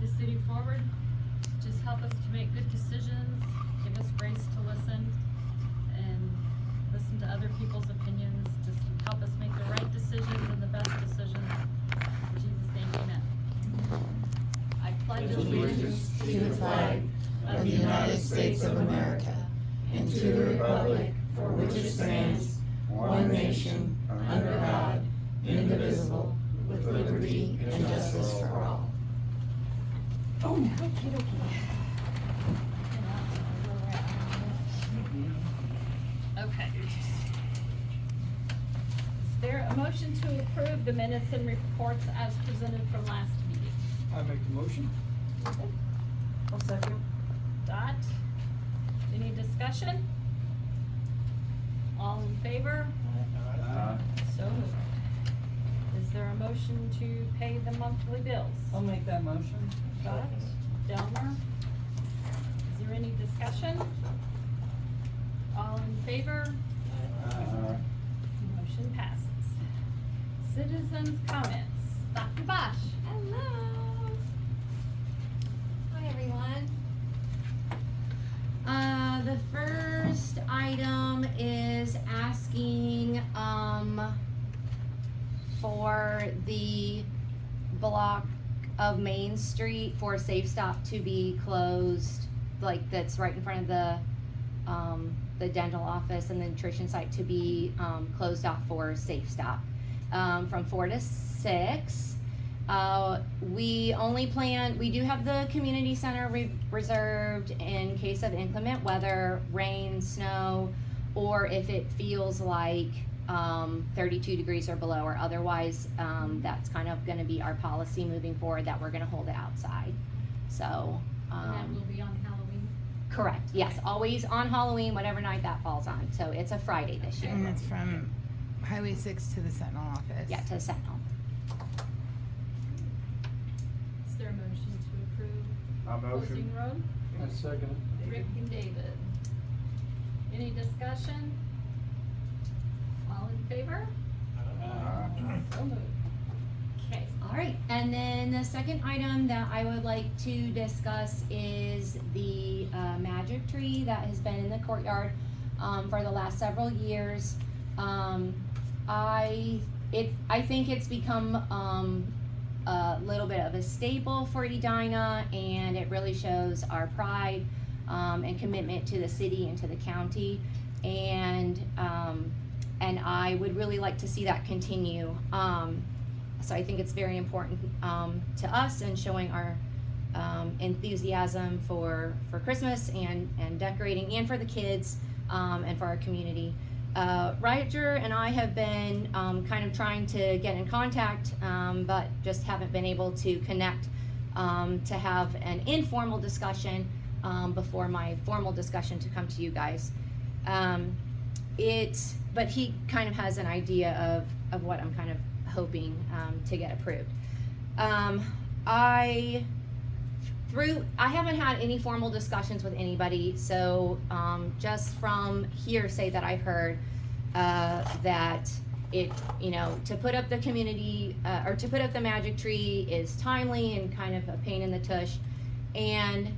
the city forward. Just help us to make good decisions, give us grace to listen, and listen to other people's opinions. Just help us make the right decisions and the best decisions. In Jesus' name, amen. I pledge allegiance to the flag of the United States of America and to the republic for which it stands, one nation, under God, indivisible, with liberty and justice for all. Okay. Is there a motion to approve the minutes and reports as presented from last meeting? I make the motion. I'll second. Dot. Any discussion? All in favor? So moved. Is there a motion to pay the monthly bills? I'll make that motion. Dot. Delmer. Is there any discussion? All in favor? Motion passes. Citizens' comments. Dr. Bosch. Hello. Hi, everyone. The first item is asking, for the block of Main Street for Safe Stop to be closed, like that's right in front of the dental office and the nutrition site to be, closed off for Safe Stop, from 4 to 6. We do have the community center reserved in case of inclement weather, rain, snow, or if it feels like 32 degrees or below, or otherwise, that's kind of gonna be our policy moving forward, that we're gonna hold it outside. So, And that will be on Halloween. correct, yes, always on Halloween, whatever night that falls on. So it's a Friday this year. And it's from Highway 6 to the Sentinel office. Yeah, to Sentinel. Is there a motion to approve I closing road? I second it. Rick and David. Any discussion? All in favor? So moved. Okay. All right, and then the second item that I would like to discuss is the magic tree that has been in the courtyard for the last several years. I think it's become a little bit of a staple for Edina, and it really shows our pride and commitment to the city and to the county, and I would really like to see that continue. So I think it's very important to us, and showing our enthusiasm for Christmas and decorating, and for the kids and for our community. Roger and I have been kind of trying to get in contact, but just haven't been able to connect to have an informal discussion before my formal discussion to come to you guys. But he kind of has an idea of what I'm kind of hoping to get approved. I haven't had any formal discussions with anybody, so just from hearsay that I heard, that it, to put up the community, or to put up the magic tree is timely and kind of a pain in the tush. And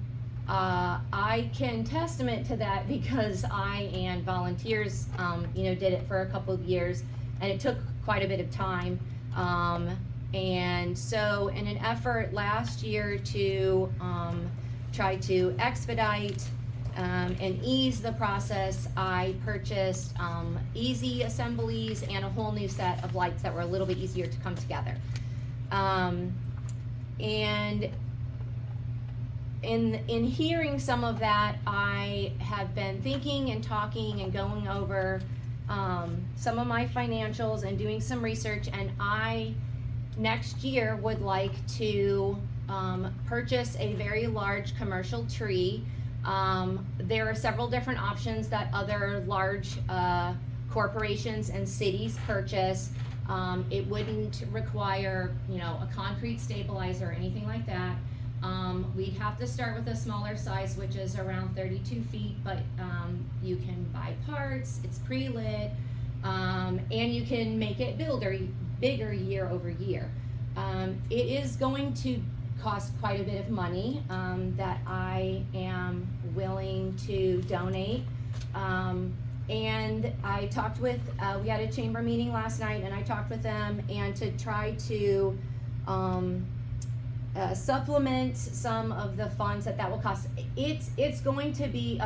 I can testament to that because I and volunteers, did it for a couple of years, and it took quite a bit of time. And so in an effort last year to try to expedite and ease the process, I purchased easy assemblies and a whole new set of lights that were a little bit easier to come together. And in hearing some of that, I have been thinking and talking and going over some of my financials and doing some research, and I next year would like to purchase a very large commercial tree. There are several different options that other large corporations and cities purchase. It wouldn't require, a concrete stabilizer or anything like that. We'd have to start with a smaller size, which is around 32 feet, but you can buy parts, it's pre-lit, and you can make it bigger year over year. It is going to cost quite a bit of money, that I am willing to donate. And I talked with, we had a chamber meeting last night, and I talked with them, and to try to, supplement some of the funds that will cost. It's going to be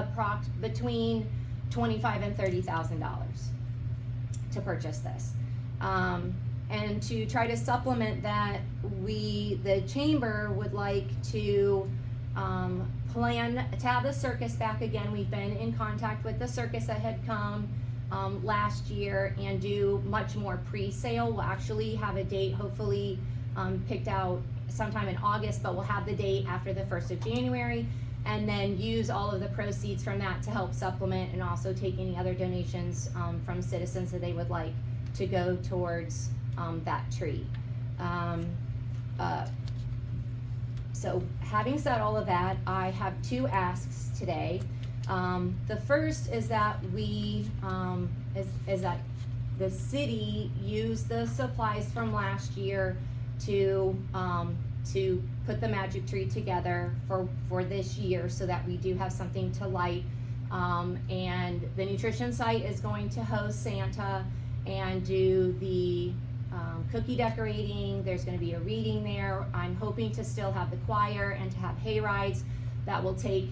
between $25,000 and $30,000 to purchase this. And to try to supplement that, the chamber would like to plan to have the circus back again. We've been in contact with the circus that had come last year, and do much more pre-sale. We'll actually have a date hopefully picked out sometime in August, but we'll have the date after the 1st of January, and then use all of the proceeds from that to help supplement, and also take any other donations from citizens that they would like to go towards that tree. So having said all of that, I have 2 asks today. The first is that is that the city use the supplies from last year to put the magic tree together for this year, so that we do have something to light. And the nutrition site is going to host Santa and do the cookie decorating. There's going to be a reading there. I'm hoping to still have the choir and to have hay rides that will take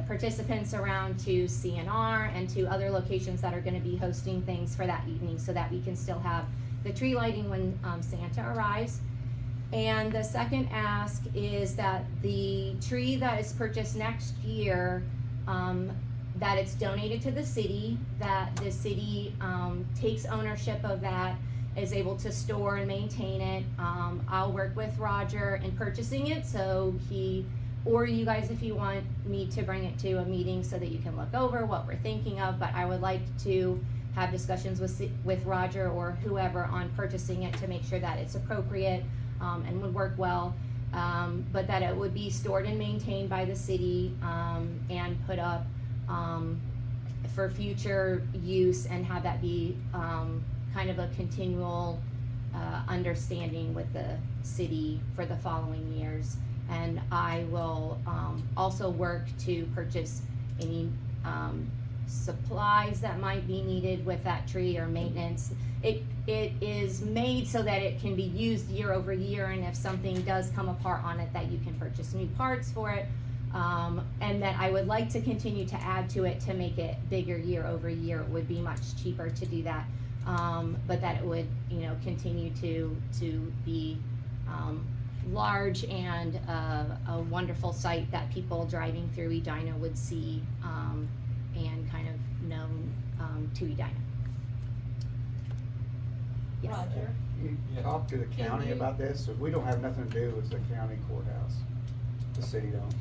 participants around to CNR and to other locations that are going to be hosting things for that evening, so that we can still have the tree lighting when Santa arrives. And the second ask is that the tree that is purchased next year, that it's donated to the city, that the city takes ownership of that, is able to store and maintain it. I'll work with Roger in purchasing it, so or you guys, if you want me to bring it to a meeting so that you can look over what we're thinking of, but I would like to have discussions with Roger or whoever on purchasing it to make sure that it's appropriate and would work well, but that it would be stored and maintained by the city and put up for future use, and have that be kind of a continual understanding with the city for the following years. And I will also work to purchase any supplies that might be needed with that tree, or maintenance. It is made so that it can be used year over year, and if something does come apart on it, that you can purchase new parts for it. And that I would like to continue to add to it to make it bigger year over year. It would be much cheaper to do that, but that it would, continue to be large and a wonderful sight that people driving through Edina would see and kind of known to Edina. Yes. Roger? You talk to the county about this, or we don't have nothing to do with the county courthouse? The city don't?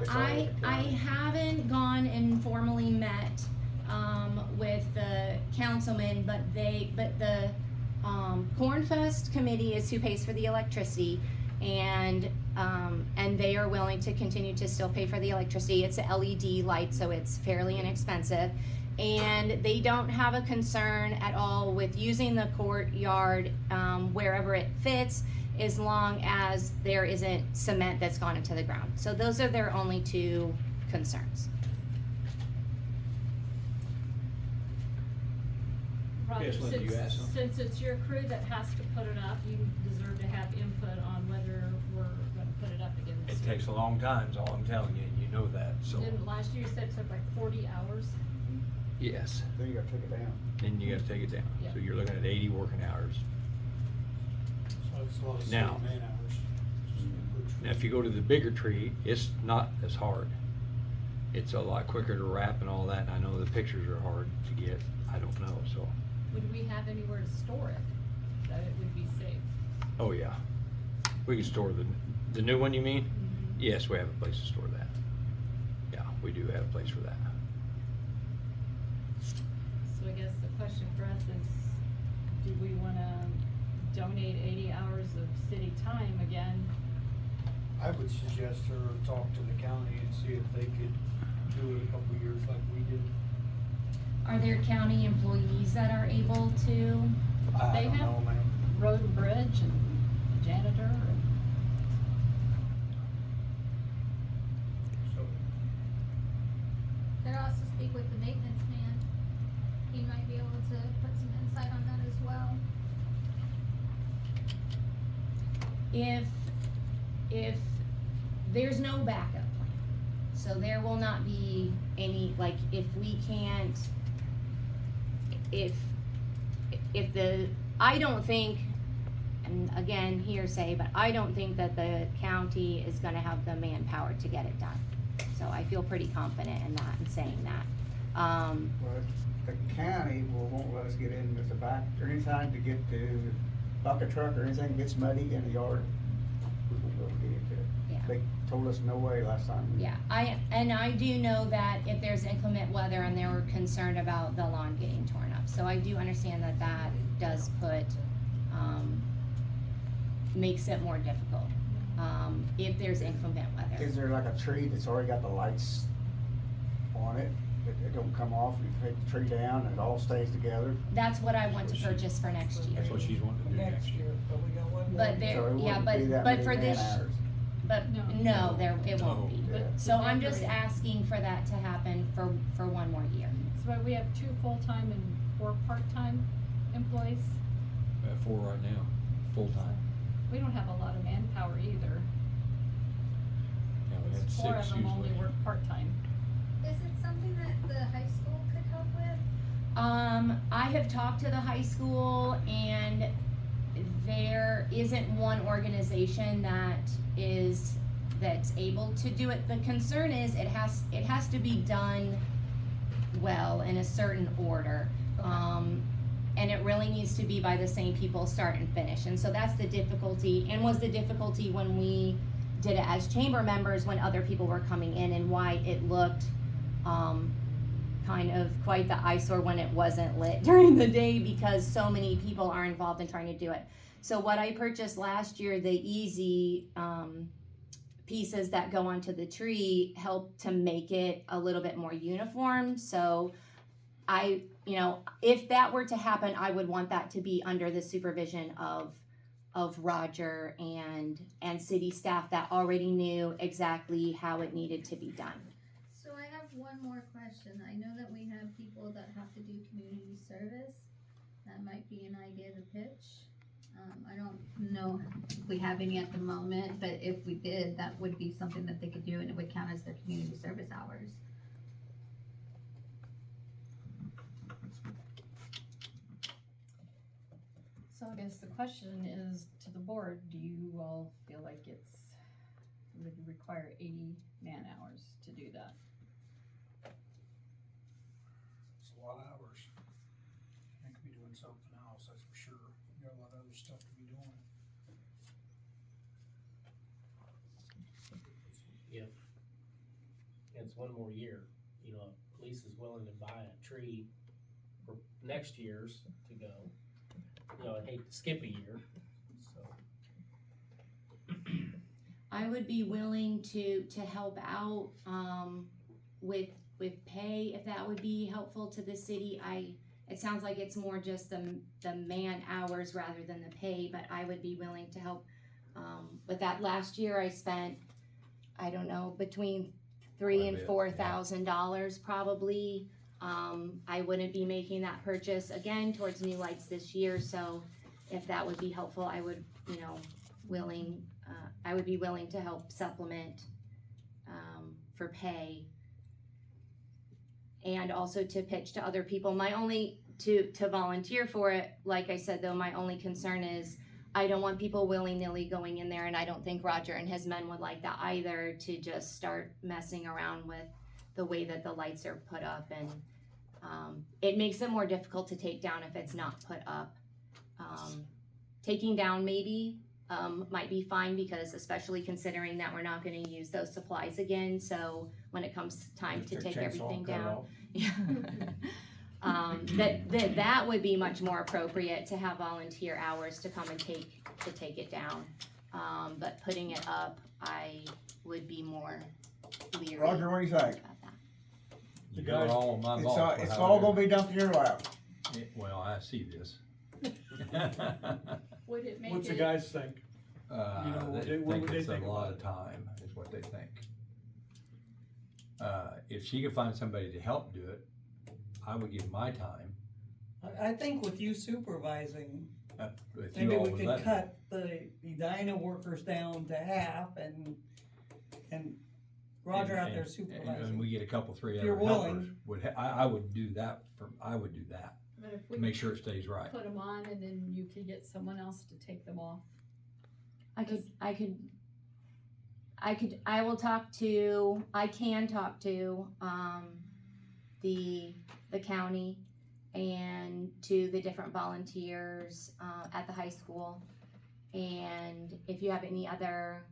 It's all I with the county. haven't gone and formally met with the councilman, but the Cornfest committee is who pays for the electricity, and they are willing to continue to still pay for the electricity. It's a LED light, so it's fairly inexpensive, and they don't have a concern at all with using the courtyard wherever it fits, as long as there isn't cement that's gone into the ground. So those are their only 2 concerns. Roger, Yes, Linda, you asked something? since it's your crew that has to put it up, you deserve to have input on whether we're gonna put it up again this It year. takes a long time, is all I'm telling you, and you know that, so. Didn't last year you said it took like 40 hours? Yes, Then you gotta take it down. then you gotta take it down, Yeah. so you're looking at 80 working hours. So it's a lot of Now- city man hours. Now, if you go to the bigger tree, it's not as hard. It's a lot quicker to wrap and all that, and I know the pictures are hard to get, I don't know, so. Would we have anywhere to store it, that it would be safe? Oh, yeah. We can store the new one, you mean? Yes, we have a place to store that. Yeah, we do have a place for that. So I guess the question for us is, do we wanna donate 80 hours of city time again? I would suggest her talk to the county and see if they could do it a couple years like we did. Are there county employees that are able to? I They don't have- know, ma'am. Road and Bridge and if there's no backup plan, so there will not be any, like, if we can't, if I don't think, and again, hearsay, but I don't think that the county is gonna have the manpower to get it done. So I feel pretty confident in that and saying that. But the county won't let us get in with the back, or anytime to get to bucket truck or anything gets muddy in the yard, we won't be able to get into it. Yeah. They told us no way last time. Yeah, I do know that if there's inclement weather and they were concerned about the lawn getting torn up, so I do understand that that does put, makes it more difficult, if there's inclement weather. Is there like a tree that's already got the lights on it, that it don't come off, and you take the tree down and it all stays together? That's what I want to purchase for next year. That's what she's wanting to do next year. But we got one more. But So there, it yeah, wouldn't be that but many for this, man-hours. but No. no, there, it won't be. Yeah. So I'm just asking for that to happen for one more year. So we have 2 full-time and 4 part-time employees. We have 4 right now, full-time. We don't have a lot of manpower either. Yeah, we had 4 of 6 them only usually. work part-time. Is it something that the high school could help with? I have talked to the high school, and there isn't one organization that's able to do it. The concern is it has to be done well in a certain order. And it really needs to be by the same people start and finish. And so that's the difficulty, and was the difficulty when we did it as chamber members when other people were coming in, and why it looked kind of quite the eyesore when it wasn't lit during the day, because so many people are involved in trying to do it. So what I purchased last year, the easy pieces that go onto the tree, help to make it a little bit more uniform. So if that were to happen, I would want that to be under the supervision of Roger and city staff that already knew exactly how it needed to be done. So I have one more question. I know that we have people that have to do community service. That might be an idea to pitch. I don't know if we have any at the moment, but if we did, that would be something that they could do, and it would count as their community service hours. So I guess the question is to the board, do you all feel like would require 80 man-hours to do that? It's a lot of hours. They could be doing something else, that's for sure. You got a lot of other stuff to be doing. If it's one more year, if police is willing to buy a tree for next year's to go, I'd hate to skip a year, so. I would be willing to help out with pay, if that would be helpful to the city. It sounds like it's more just the man hours rather than the pay, but I would be willing to help with that. Last year I spent, I don't know, between $3,000 and $4,000 probably. I wouldn't be making that purchase again towards new lights this year, so if that would be helpful, I would, I would be willing to help supplement for pay, and also to pitch to other people. My only to volunteer for it, like I said though, my only concern is I don't want people willy-nilly going in there, and I don't think Roger and his men would like that either, to just start messing around with the way that the lights are put up, and it makes it more difficult to take down if it's not put up. Taking down maybe might be fine, because especially considering that we're not going to use those supplies again, so when it comes time to take everything down, that would be much more appropriate to have volunteer hours to come and take it down. But putting it up, I would be more leery. Roger, what do you think? About that. You got it all in my It's vault. all, it's all gonna be dumped in your lap. Well, I see this. Would it make What's the it, guys think? They what think would they it's a think lot about of it? time, is what they think. If she could find somebody to help do it, I would give my time. I think with you supervising, If you Maybe all we would could let me. cut the Edina workers down to half and Roger out there And supervising. we get a couple, three If you're other helpers, willing. I would do that I would do that, But if to we make sure it stays right. put them on and then you could get someone else to take them off. I will talk to, I can talk to, the county and to the different volunteers, at the high school. And if you have any other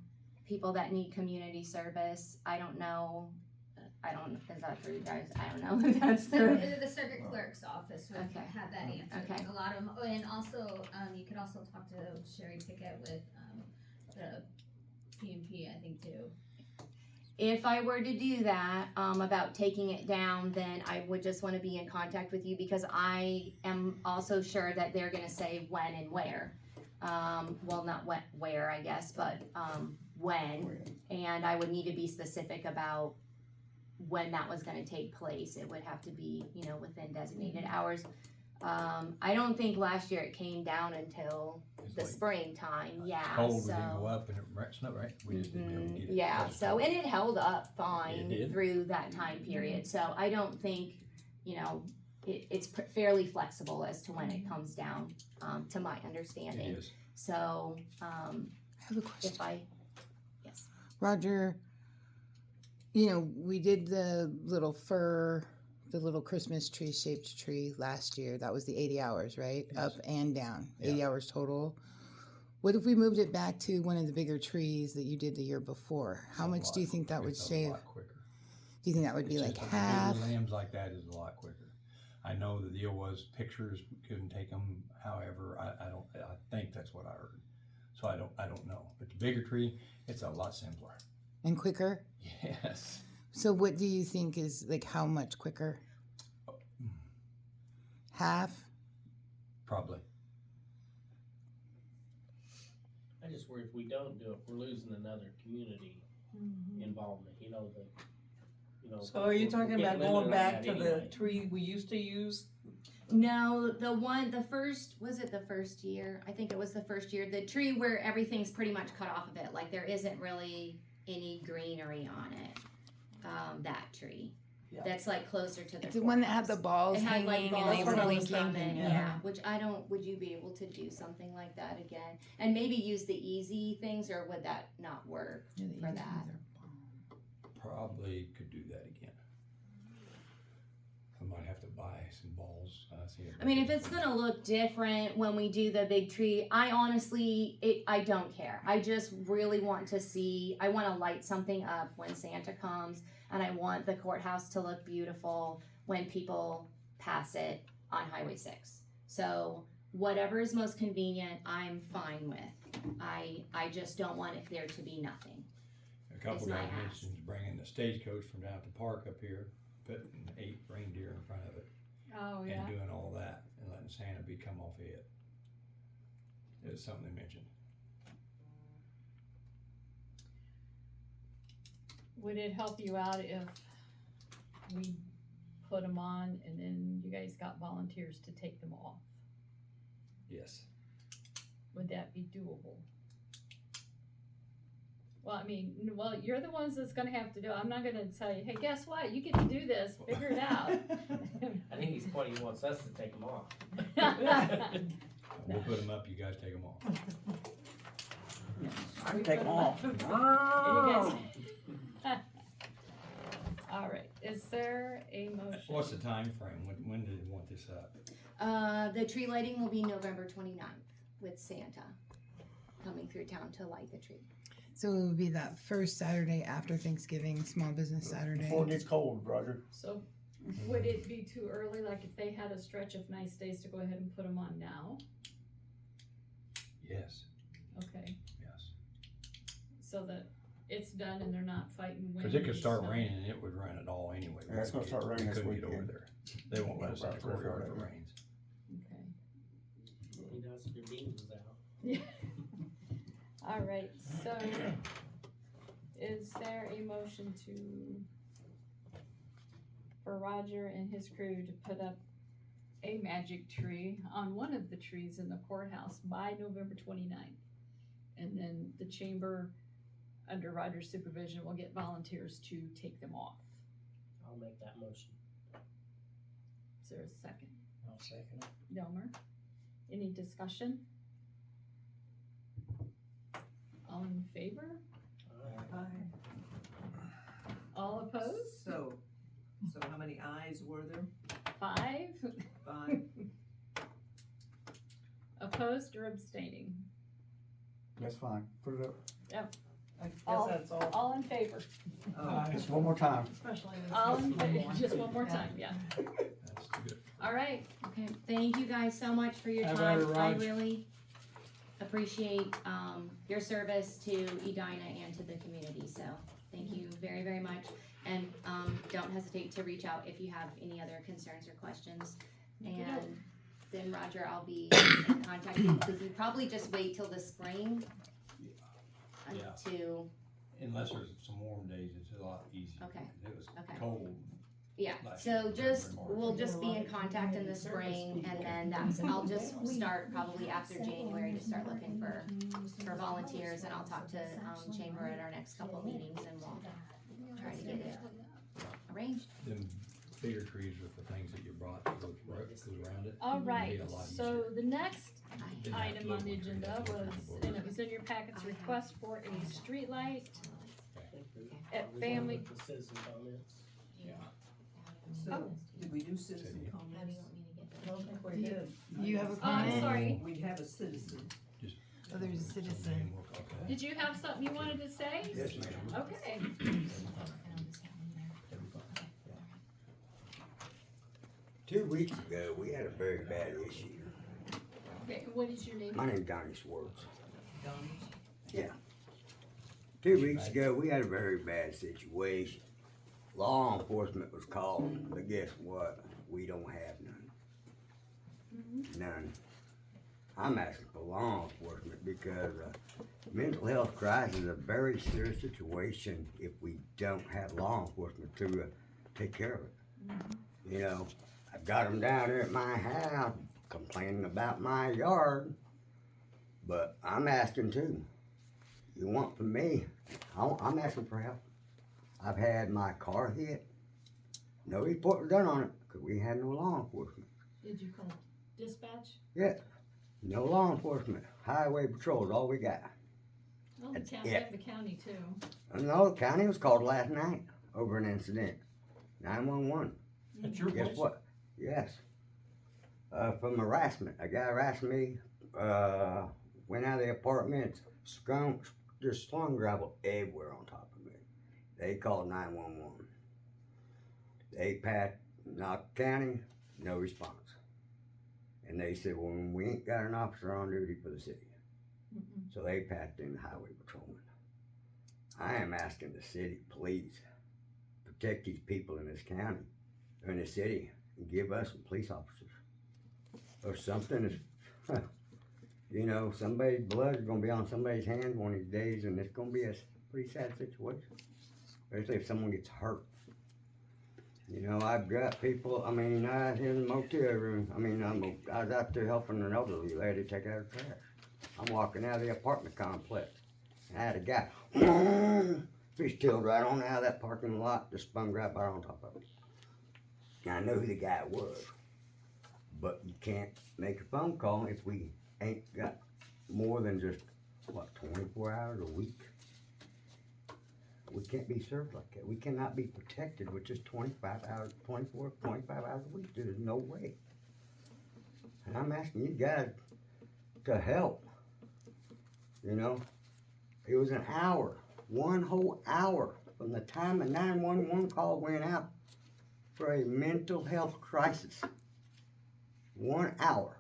people that need community service, I don't know, is that for you guys? I don't know if that's through. The circuit clerk's office would Okay. have that answer. Okay. A lot of them, and also, you could also talk to Sherry Pickett with, the PMP, I think too. If I were to do that, about taking it down, then I would just wanna be in contact with you because I am also sure that they're gonna say when and where. Well, not where, I guess, but, when. And I would need to be specific about when that was gonna take place. It would have to be, within designated hours. I don't think last year it came down until It's the like springtime, yeah, Cold, we didn't go so. up and it snowed, right? We just didn't be able to get it. Yeah, Just so, cold. and it held up fine It did. through that time period, so I don't think, it's fairly flexible as to when it comes down, to my It understanding. is. So, I have a question. if yes, Roger, we did the little Christmas tree shaped tree last year. That was the 80 hours, right? Yes. Up and down, 80 Yeah. hours total. What if we moved it back to one of the bigger trees that you did the year before? How It's a much do you lot- think that would it's save? A lot quicker. Do you think that would be It's like just half? Bigger lambs like that is a lot quicker. I know the deal was pictures, we couldn't take them, however, I think that's what I heard. So I don't know, but the bigger tree, it's a lot simpler. And quicker? Yes. So what do you think is like how much quicker? Half? Probably. I just worry if we don't do it, we're losing another community involvement, So are you we're talking getting about going limited on back that to the anyway. tree we used to use? no, was it the first year? I think it was the first year, the tree where everything's pretty much cut off of it, like there isn't really any greenery on it, that tree. Yeah. That's like closer to the The one that had the courthouse. balls It had like hanging and balls they were hanging from blinking. it, yeah, which would you be able to do something like that again? And maybe use the easy things, or would that not work Yeah, the for easy that? ones are Probably could do that again. I might have to buy some balls. I mean, if it's gonna look different when we do the big tree, I honestly, I don't care. I just really want to see, I wanna light something up when Santa comes, and I want the courthouse to look beautiful when people pass it on Highway 6. So whatever is most convenient, I'm fine with. I just don't want it there to be nothing. A couple is my guys ask. mentioned bringing the stagecoach from down at the park up here, putting 8 reindeer in front of it. Oh, And doing all that and letting Santa come off it. It was something they mentioned. Would it help you out if we put them on and then you guys got volunteers to take them off? Yes. Would that be doable? Well, I mean, you're the ones that's gonna have to do it. I'm not gonna tell you, hey, guess what? You get to do this, figure it out. I think he's pointing, he wants us to take them off. We'll put them up, you guys take them off. I can take them off. All right, is there a motion? What's the time frame? When do they want this up? The tree lighting will be November 29th with Santa coming through town to light the tree. So it would be that first Saturday after Thanksgiving, Small Business Saturday. Before it gets cold, Roger. So would it be too early, like if they had a stretch of nice days to go ahead and put them on now? Yes, Okay, yes. so that it's done and they're not fighting wind. Cause it could and start snow. raining and it would run it all anyway. Yeah, it's gonna start raining this Couldn't get over weekend. there. They won't let us in the courtyard if it rains. Okay. He knows if your beans is out. Yeah. All right, so is there a motion for Roger and his crew to put up a magic tree on one of the trees in the courthouse by November 29th. And then the chamber, under Roger's supervision, will get volunteers to take them off. I'll make that motion. Is there a second? I'll second it. Delmer? Any discussion? All in favor? All opposed? So how many ayes were there? 5? 5? Opposed or abstaining? That's fine, put it up. I guess All- that's all. All in favor? Oh, Just one more time. Especially. All in favor, just one more time, yeah. That's good. All right, Okay, thank you guys so much for your Have time. at it, I Raj. really appreciate, your service to Edina and to the community, so thank you very, very much. And, don't hesitate to reach out if you have any other concerns or questions. And then Roger, I'll be in contact with you, because we probably just wait till the spring Yeah. to, Unless there's some warm days, it's a lot easier. Okay. It was Okay. cold. yeah, Last so year, just, February, March. we'll just be in contact in the spring, and then I'll just start probably after January to start looking for volunteers, and I'll talk to, Chamber at our next couple of meetings, and we'll try to get it arranged. Them bigger trees with the things that you brought that goes around it. all right, Made it a lot so the next Didn't have item to on look the on the agenda tree, was, that's what and it was in your packets, request for a street light at We're done family. with the citizen comments. so, did we do citizen City. How do comments? you want me to get I that? don't think we did. You have a Oh, I'm comment? sorry, We have a citizen. Oh, there's a citizen. Okay. did you have something you wanted to say? Yes, ma'am. Okay, And I'll just have them there. 2 weeks ago, we had a very bad issue. okay, what is your name? My name's Donnie Swartz. Donnie? 2 weeks ago, we had a very bad situation. Law enforcement was called, but guess what? We don't have none. None. I'm asking for law enforcement because mental health crisis is a very serious situation if we don't have law enforcement to take care of it. You know, I've got them down there at my house complaining about my yard, but I'm asking too. You want from me? I'm asking for help. I've had my car hit. No report was done on it because we had no law enforcement. Did you call dispatch? Yeah, no law enforcement. Highway patrol is all we got. Well, the That's county, it. the county too. No, the county was called last night over an incident. 911. That's your Guess place? what? Yes. From harassment. A guy harassed me, went out of the apartment, just slung gravel everywhere on top of me. They called 911. They pat Knox County, no response. And they said, well, we ain't got an officer on duty for the city. So they patched in the highway patrolman. I am asking the city, please, protect these people in this county, or in the city, and give us some police officers. Or something that's, you know, somebody's blood is gonna be on somebody's hands one of these days, and it's gonna be a pretty sad situation. Especially if someone gets hurt. You know, I've got people, I mean, I was in the motel room, I was out there helping an elderly lady take out her trash. I'm walking out of the apartment complex, and I had a guy, fishtailed right on out of that parking lot, just spun right by on top of it. And I know who the guy was, but you can't make a phone call if we ain't got more than just, 24 hours a week? We can't be served like that. We cannot be protected with just 25 hours a week. There's no way. And I'm asking you guys to help. You know, it was an hour, one whole hour from the time a 911 call went out for a mental health crisis. 1 hour.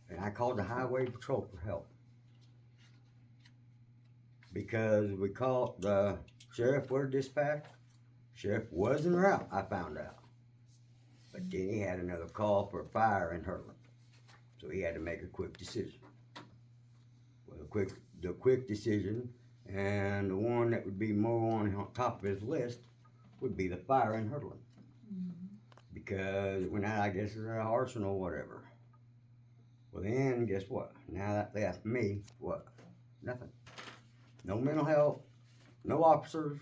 And I called the highway patrol for help. Because we called the sheriff was dispatched. Sheriff was en route, I found out. But then he had another call for a fire in Hurtland. So he had to make a quick decision. Well, the quick decision, and the one that would be more on top of his list would be the fire in Hurtland. because it went out, I guess, as an arsenal or whatever. Well, then, guess what? Now that left me, what? Nothing. No mental health, no officers.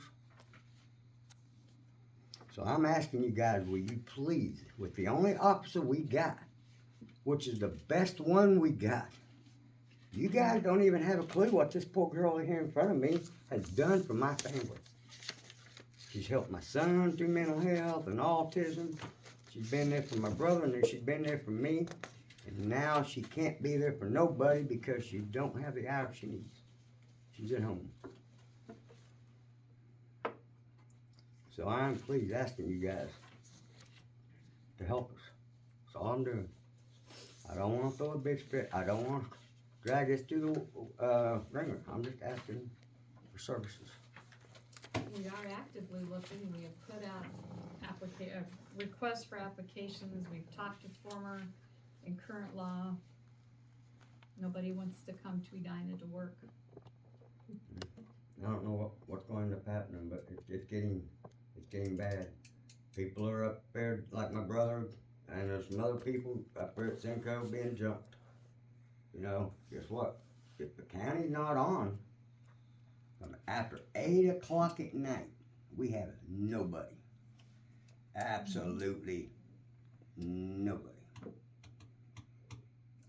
So I'm asking you guys, will you please, with the only officer we got, which is the best one we got, you guys don't even have a clue what this poor girl here in front of me has done for my family. She's helped my son through mental health and autism. She's been there for my brother, and then she's been there for me. And now she can't be there for nobody because she don't have the hours she needs. She's at home. So I'm please asking you guys to help us. That's all I'm doing. I don't want to throw a bitch fit. I don't want to drag this through the ringer. I'm just asking for services. We are actively looking, we have put out requests for applications, we've talked to former and current law. Nobody wants to come to Edina to work. I don't know what's going to happen, but it's getting bad. People are up there, like my brother, and there's some other people up there at Simcoe being jumped. You know, guess what? If the county's not on, after 8 o'clock at night, we have nobody. Absolutely nobody.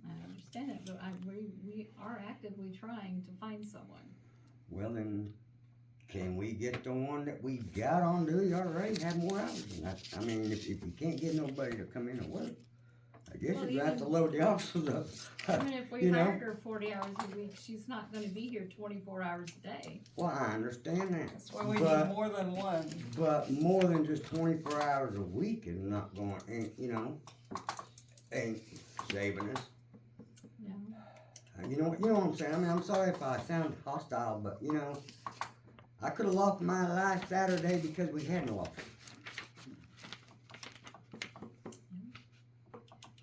I understand it, but we are actively trying to find someone. Well then, can we get the one that we got on duty already, have more hours? I mean, if you can't get nobody to come in and work, I guess Well, you have to even- load the officers up. I mean, if we You know? hired her 40 hours a week, she's not gonna be here 24 hours a day. Well, I understand that. That's why we But- need more than one. But more than just 24 hours a week is not going, ain't saving us. Yeah. You know what I'm saying? I mean, I'm sorry if I sound hostile, but I could have lost my life Saturday because we had no officer.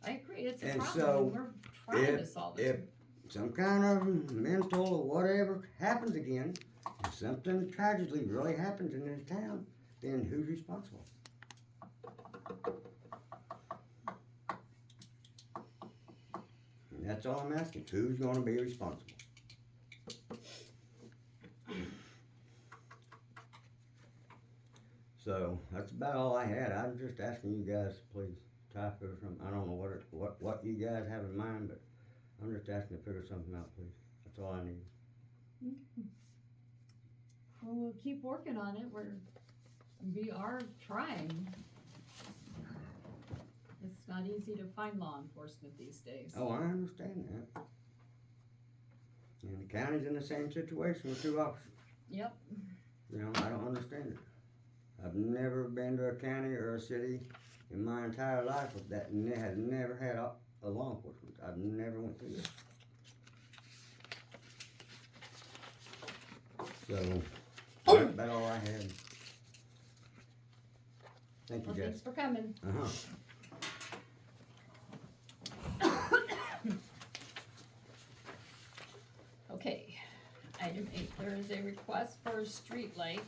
I agree, it's a And problem, so, and we're trying to solve If it. some kind of mental or whatever happens again, if something tragically really happens in this town, then who's responsible? And that's all I'm asking. Who's gonna be responsible? So that's about all I had. I'm just asking you guys to please try to figure something. I don't know what you guys have in mind, but I'm just asking to figure something out, please. That's all I need. Well, we'll keep working on it, we are trying. It's not easy to find law enforcement these days. Oh, I understand that. And the county's in the same situation with 2 officers. Yep. I don't understand it. I've never been to a county or a city in my entire life that has never had a law enforcement. I've never went through this. So, that's about all I had. Thank you, Well, Jess. thanks for coming. Uh-huh. Okay, item 8, there is a request for a street light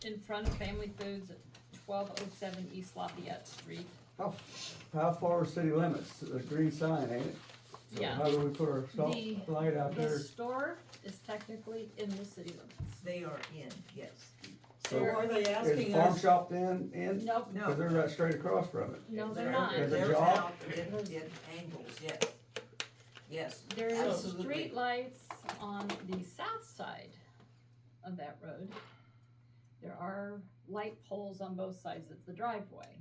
in front of Family Foods at 1207 East Lafayette Street. How far are city limits? The green sign, ain't it? So Yeah. how do we put our stop light out The there? store is technically in the city limits. They are in, yes. So are they asking Is farm us, shop then in? Nope, No. Cause they're right straight across from it. no, they're not. Is it They're job? out in angles, yes. Yes, There is absolutely. street lights on the south side of that road. There are light poles on both sides of the driveway.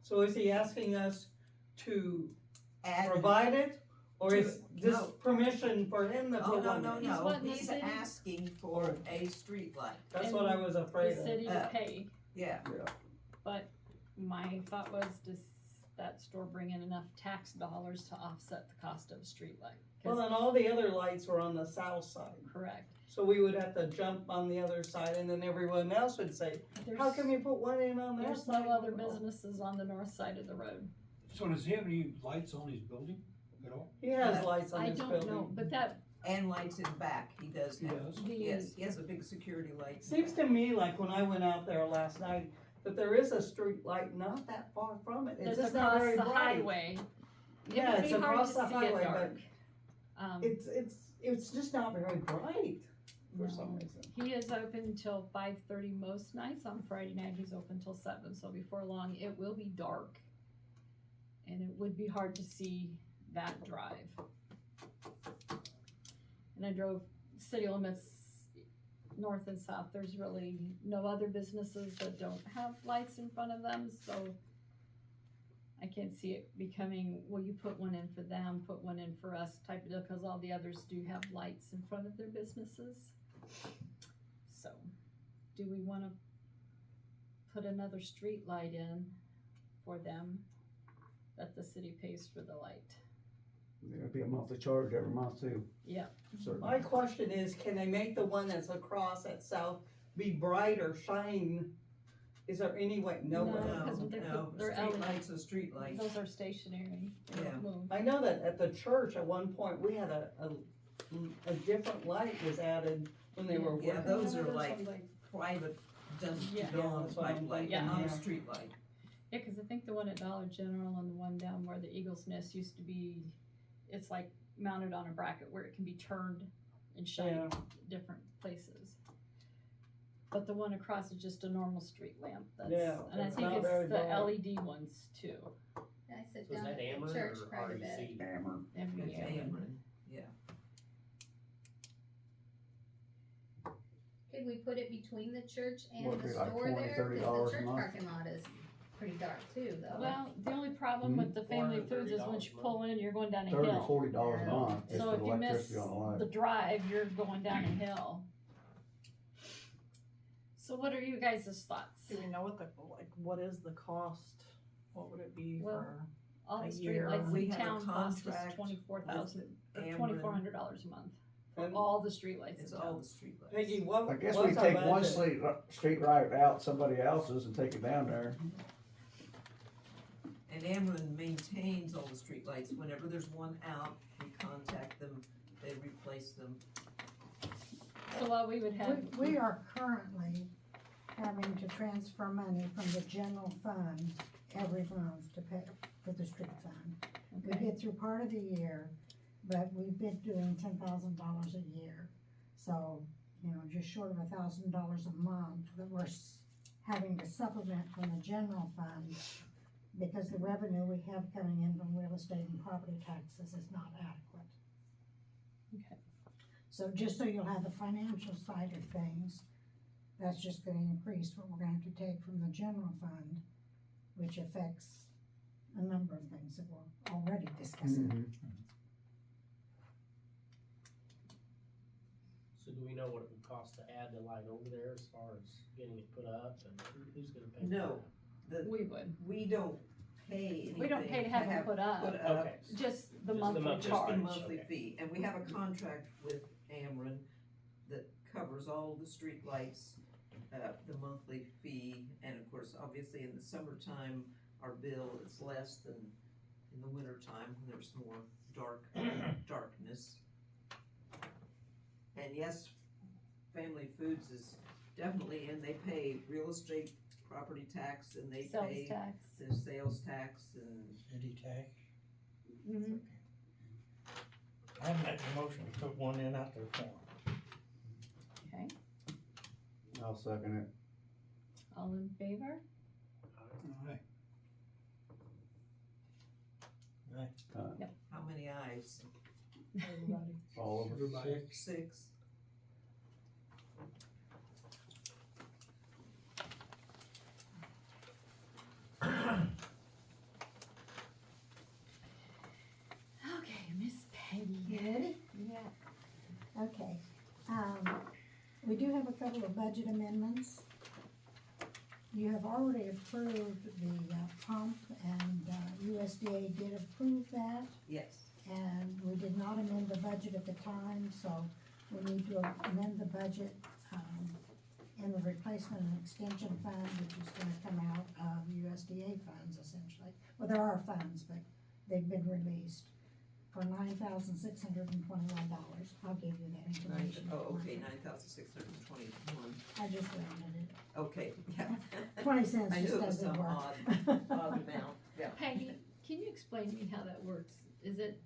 so is he asking us to Add- provide it? Or To- is this no. permission for him to Oh, put no, one no, in? He's no, wanting the he's city- asking for a street light, That's what I was afraid The of. city to pay, yeah. but my thought was, does that store bring in enough tax dollars to offset the cost of a street light? 'Cause- Well, then all the other lights were on the south side. Correct. So we would have to jump on the other side and then everyone else would say, how can we put one in on their There's side? no other businesses on the north side of the road. So does he have any lights on his building at all? He has lights on I his don't building. know, but that, And lights in back, he does He have. does? Yes, he has a big security light. Seems to me like when I went out there last night, but there is a street light not that far from it. It's It's just not across very the bright. highway. It Yeah, would it's be hard across to the see it highway, dark. but it's just not very bright for some No. reason. He is open till 5:30 most nights. On Friday night, he's open till 7, so before long, it will be dark. And it would be hard to see that drive. And I drove city limits north and south. There's really no other businesses that don't have lights in front of them, so I can't see it becoming, well, you put one in for them, put one in for us type of deal, because all the others do have lights in front of their businesses. So, do we wanna put another street light in for them that the city pays for the light? There'll be a monthly charge every month too. Yeah. Certainly. My question is, can they make the one that's across at south be brighter, shine? Is there any way? No way. because No, they're- no, they're street LED. light's a street light. Those are stationary. They don't Yeah. move. I know that at the church at one point, we had a different light was added when they were Yeah, working. those are Those like ones private dusk Yeah. to dawn that's what type I'm light, thinking, not yeah. a street light. Yeah, cause I think the one at Dollar General and the one down where the Eagles Nest used to be, it's like mounted on a bracket where it can be turned and shine different places. But the one across is just a normal street lamp, that's, Yeah, and I it's think not it's very the bright. LED ones too. I sit So is down that at the Ameren church or quite a bit. REC? Hammer. Every It's year. Ameren, yeah. Could we put it between the church and Would the be like store $20, there? $30 Cause a the church month. parking lot is pretty dark too, though. Well, the only problem with the family foods is once you pull in, you're going down a $30 to hill. $40 a month just So for if you miss electricity on the light. the drive, you're going down a hill. So what are you guys' thoughts? Do we know what what is the cost? What would it be Well, for? All a the year? streetlights We in have a town cost us contract $24,000, or Ameren. $2,400 a month. For And all the streetlights It's in all town. the street lights. Peggy, what? I guess we what's our take one budget? street light out somebody else's and take it down there. And Ameren maintains all the street lights. Whenever there's one out, we contact them, they replace them. So what we would have, We are currently having to transfer money from the general fund every month to pay for the street fund. We okay, get through part of the year, but we've been doing $10,000 a year. So, just short of $1,000 a month that we're having to supplement from the general fund because the revenue we have coming in from real estate and property taxes is not adequate. okay. So just so you'll have the financial side of things, that's just gonna increase what we're gonna have to take from the general fund, which affects a number of things that we're already discussing. So do we know what it would cost to add the light over there as far as getting it put up and who's gonna pay for No, that? We would. we don't pay anything. We don't pay to have it put up, Okay. just the Just the monthly monthly Just the charge. monthly Okay. fee, and we have a contract with Ameren that covers all the street lights, the monthly fee, and of course, obviously in the summertime, our bill is less than in the wintertime when there's more darkness. And yes, Family Foods is definitely, and they pay real estate property tax, and they Sales pay tax. the sales tax and City tax. Mhm. I make a motion to put one in out there for 'em. Okay, I'll second it. all in favor? Alright. Right. how many eyes? Everybody. All of us. Everybody. 6. Okay, Miss Peggy. You ready? Yeah. Okay, we do have a couple of budget amendments. You have already approved the pump, and USDA did approve that, Yes. and we did not amend the budget at the time, so we need to amend the budget in the replacement and extension fund, which is gonna come out of USDA funds essentially. Well, there are funds, but they've been released. for $9,621. I'll give you that information. Oh, okay, 9,621. I just rounded it. Okay, yeah. 20 cents I knew just it was doesn't some work. odd amount, yeah. Peggy, can you explain to me how that works? Is it,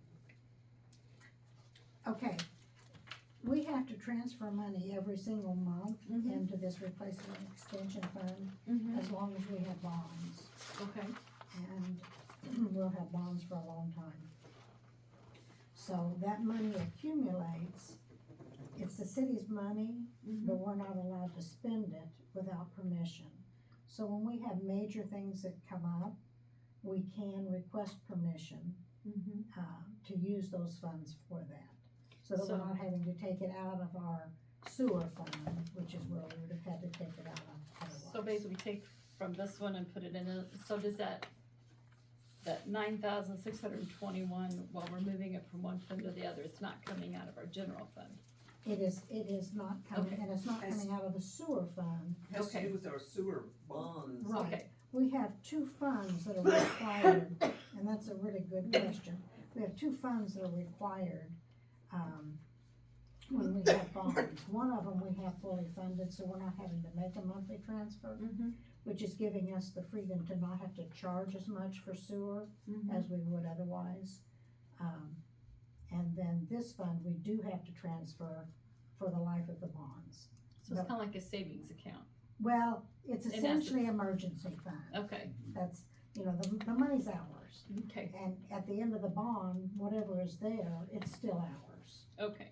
Okay, we have to transfer money every single month into this replacement extension fund as long as we have bonds. okay, And we'll have bonds for a long time. So that money accumulates, it's the city's money, but we're not allowed to spend it without permission. So when we have major things that come up, we can request permission to use those funds for that. So that we're So- not having to take it out of our sewer fund, which is where we would have had to take it out of otherwise. so basically take from this one and put it in so does that 9,621, while we're moving it from one fund to the other, it's not coming out of our general fund? It is not coming, Okay. and it's not coming out of the sewer fund. Has to do with our sewer bonds. Right. We have two funds that are required, and that's a really good question. We have two funds that are required, when we have bonds. One of them we have fully funded, so we're not having to make a monthly transfer, which is giving us the freedom to not have to charge as much for sewer as we would otherwise. And then this fund, we do have to transfer for the life of the bonds. So it's kinda like a savings account. Well, it's In essentially essence. emergency fund. Okay, That's, the money's ours. okay, And at the end of the bond, whatever is there, it's still ours. okay,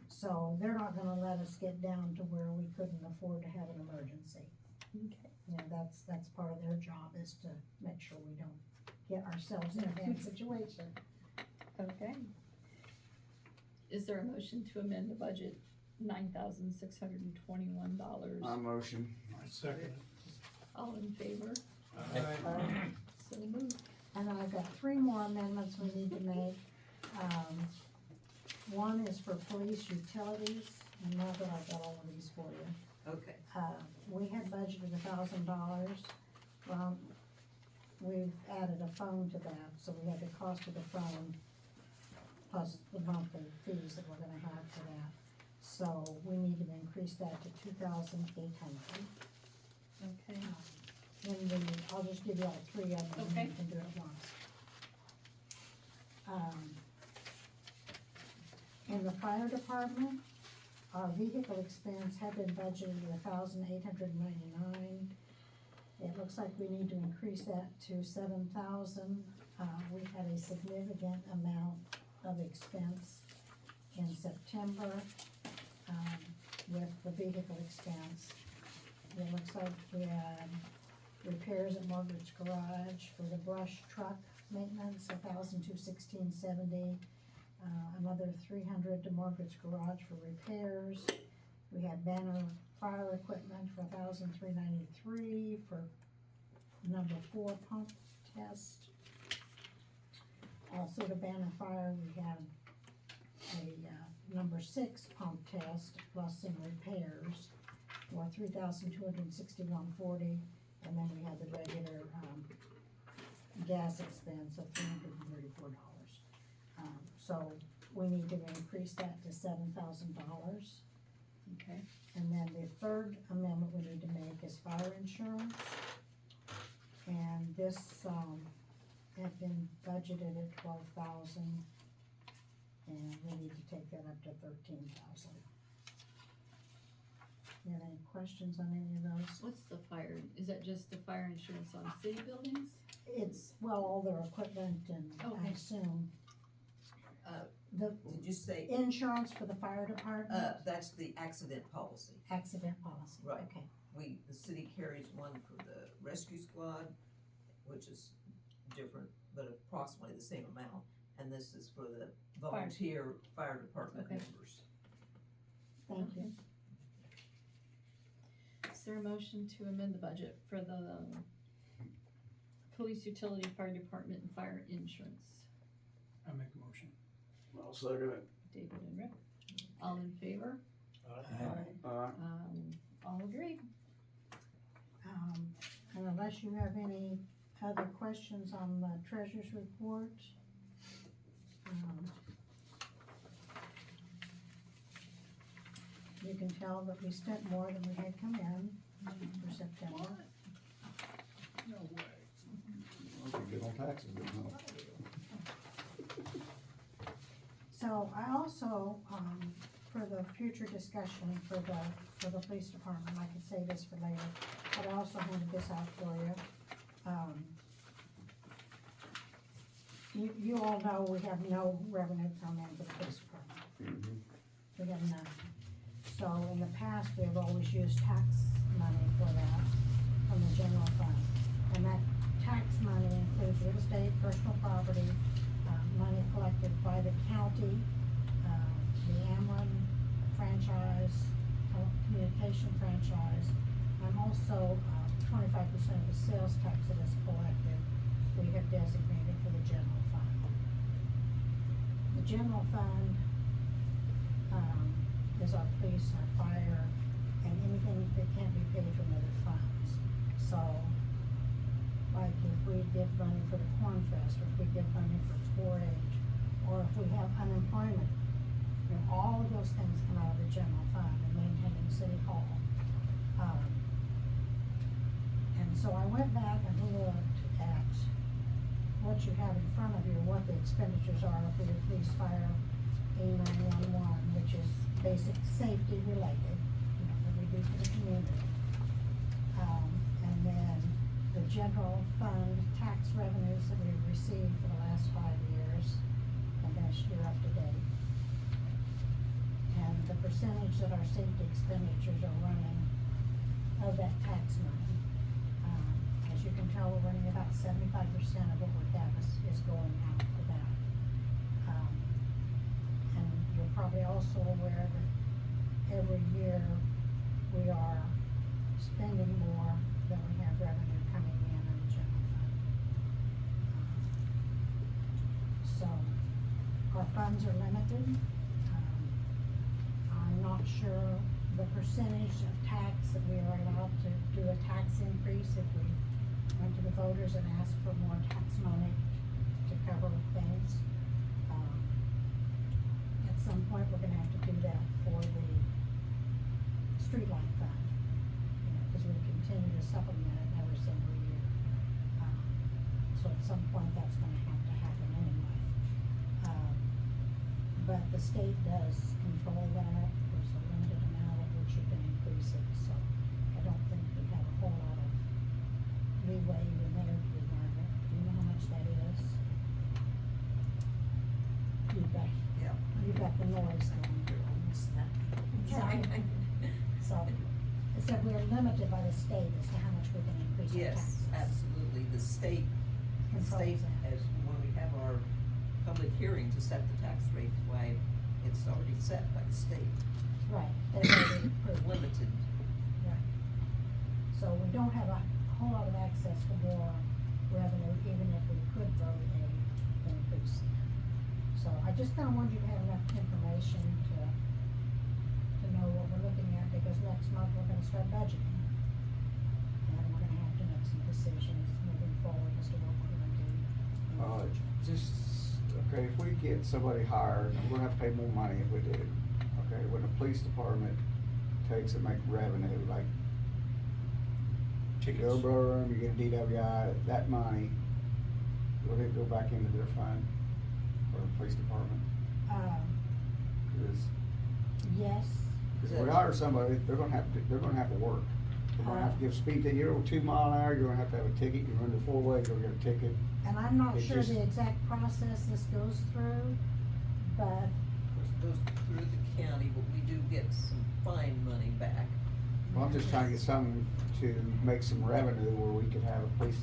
So they're not gonna let us get down to where we couldn't afford to have an emergency. okay. That's part of their job, is to make sure we don't get ourselves in a bad situation. Okay. Is there a motion to amend the budget $9,621? motion. I second All in favor? it. So moved. And then I've got three more amendments we need to make. One is for police utilities, and not that I've got all of these for you. Okay, We had budgeted $1,000. Well, we've added a phone to that, so we had the cost of the phone plus the monthly fees that we're gonna have for that. So we need to increase that to 2,800. Okay, I'll just give you all three of them, and Okay. you can do it at once. In the fire department, our vehicle expense had been budgeted at $1,899. It looks like we need to increase that to 7,000. We had a significant amount of expense in September, with the vehicle expense. It looks like we had repairs at Margaret's Garage for the brush truck maintenance, $1,216.70. Another 300 to Margaret's Garage for repairs. We had Banner Fire Equipment for $1,393 for number 4 pump test. Also to Banner Fire, we had a number 6 pump test plus some repairs for $3,261.40, and then we had the regular gas expense of $334. So we need to increase that to $7,000. okay, And then the third amendment we need to make is fire insurance. And this, had been budgeted at 12,000, and we need to take that up to 13,000. You have any questions on any of those? what's the fire, is that just the fire insurance on city buildings? It's, well, all their equipment and I Okay. assume. Uh, The did you say, insurance for the fire department, that's the accident policy. accident policy, Right. okay. The city carries one for the rescue squad, which is different, but approximately the same amount. And this is for the volunteer fire department Okay. members. Thank you. Is there a motion to amend the budget for the police utility, fire department, and fire insurance? I make a motion. I'll second it. David and Rick, all in favor? All agree. And unless you have any other questions on the treasurer's report, You can tell that we spent more than we had come in for September. No way. Okay, good on taxes, good enough. So I also, for the future discussion for the police department, I could say this for later, but I also handed this out for you. You all know we have no revenue coming in for the police department. We have none. So in the past, we have always used tax money for that from the general fund. And that tax money includes real estate, personal property, money collected by the county, the Ameren franchise, communication franchise, and also 25% of the sales tax that is collected, we have designated for the general fund. The general fund is our police, our fire, and anything that can't be paid from other funds. So, like if we give money for the Corn Fest, or if we give money for 4-H, or if we have unemployment, you know, all of those things come out of the general fund and maintaining City Hall. And so I went back and looked at what you have in front of you, what the expenditures are for your police, fire, A911, which is basic safety related, you know, that we do for the community. And then the general fund tax revenues that we've received for the last 5 years, and that's year up to date. And the percentage that our safety expenditures are running of that tax money. As you can tell, we're running about 75% of what we have is going out for that. And you're probably also aware that every year we are spending more than we have revenue coming in the general fund. So our funds are limited. I'm not sure the percentage of tax that we are allowed to do a tax increase if we went to the voters and asked for more tax money to cover things. At some point, we're gonna have to do that for the streetlight fund, you know, because we continue to supplement it every single year. So at some point, that's gonna have to happen anyway. But the state does control that. There's a limited amount at which you can increase it, so I don't think we have a whole lot of leeway in there to regard it. Do you know how much that is? You've got the noise going through. So, I said we're limited by the state as to how much we can increase our taxes. Yes, absolutely. The state, Controls that. as when we have our public hearing to set the tax rate, why it's already set by the state. Right. They're already approved. Limited. Right. So we don't have a whole lot of access to more revenue, even if we could vote a increase. So I just kinda wanted you to have enough information to know what we're looking at, because next month we're gonna start budgeting. And we're gonna have to make some decisions moving forward as to what we're gonna do. Okay, if we get somebody hired, we're gonna have to pay more money if we do. Okay, when the police department takes and make revenue, like Tickets. go room, you get a DWI, that money, will it go back into their fund for the police department? Cause Yes, if we hire somebody, they're gonna have to work. They're gonna have to give speed ticket, you're over 2 mile an hour, you're gonna have to have a ticket, you run the 4-way, you're gonna get a ticket. and I'm not It sure just- the exact process this goes through, but Of course, it goes through the county, but we do get some fine money back. Well, I'm just trying to get something to make some revenue where we could have a police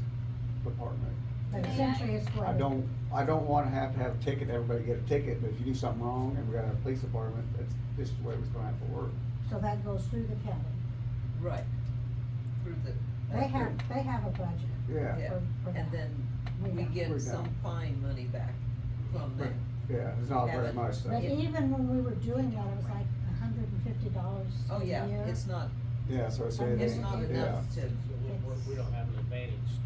department. but essentially it's for. I don't wanna have to have a ticket, everybody get a ticket, but if you do something wrong and we got a police department, that's just the way it's gonna have to work. So that goes through the county. Right. Through the. They have a budget. Yeah. Yeah, for that. and then we don't. get We some don't. fine money back from them. Yeah, it's not very Haven't- much though. But even when we were doing that, it was like $150 Oh, a yeah, year. it's not, Yeah, so it's it's not yeah. enough to, So we don't have an advantage to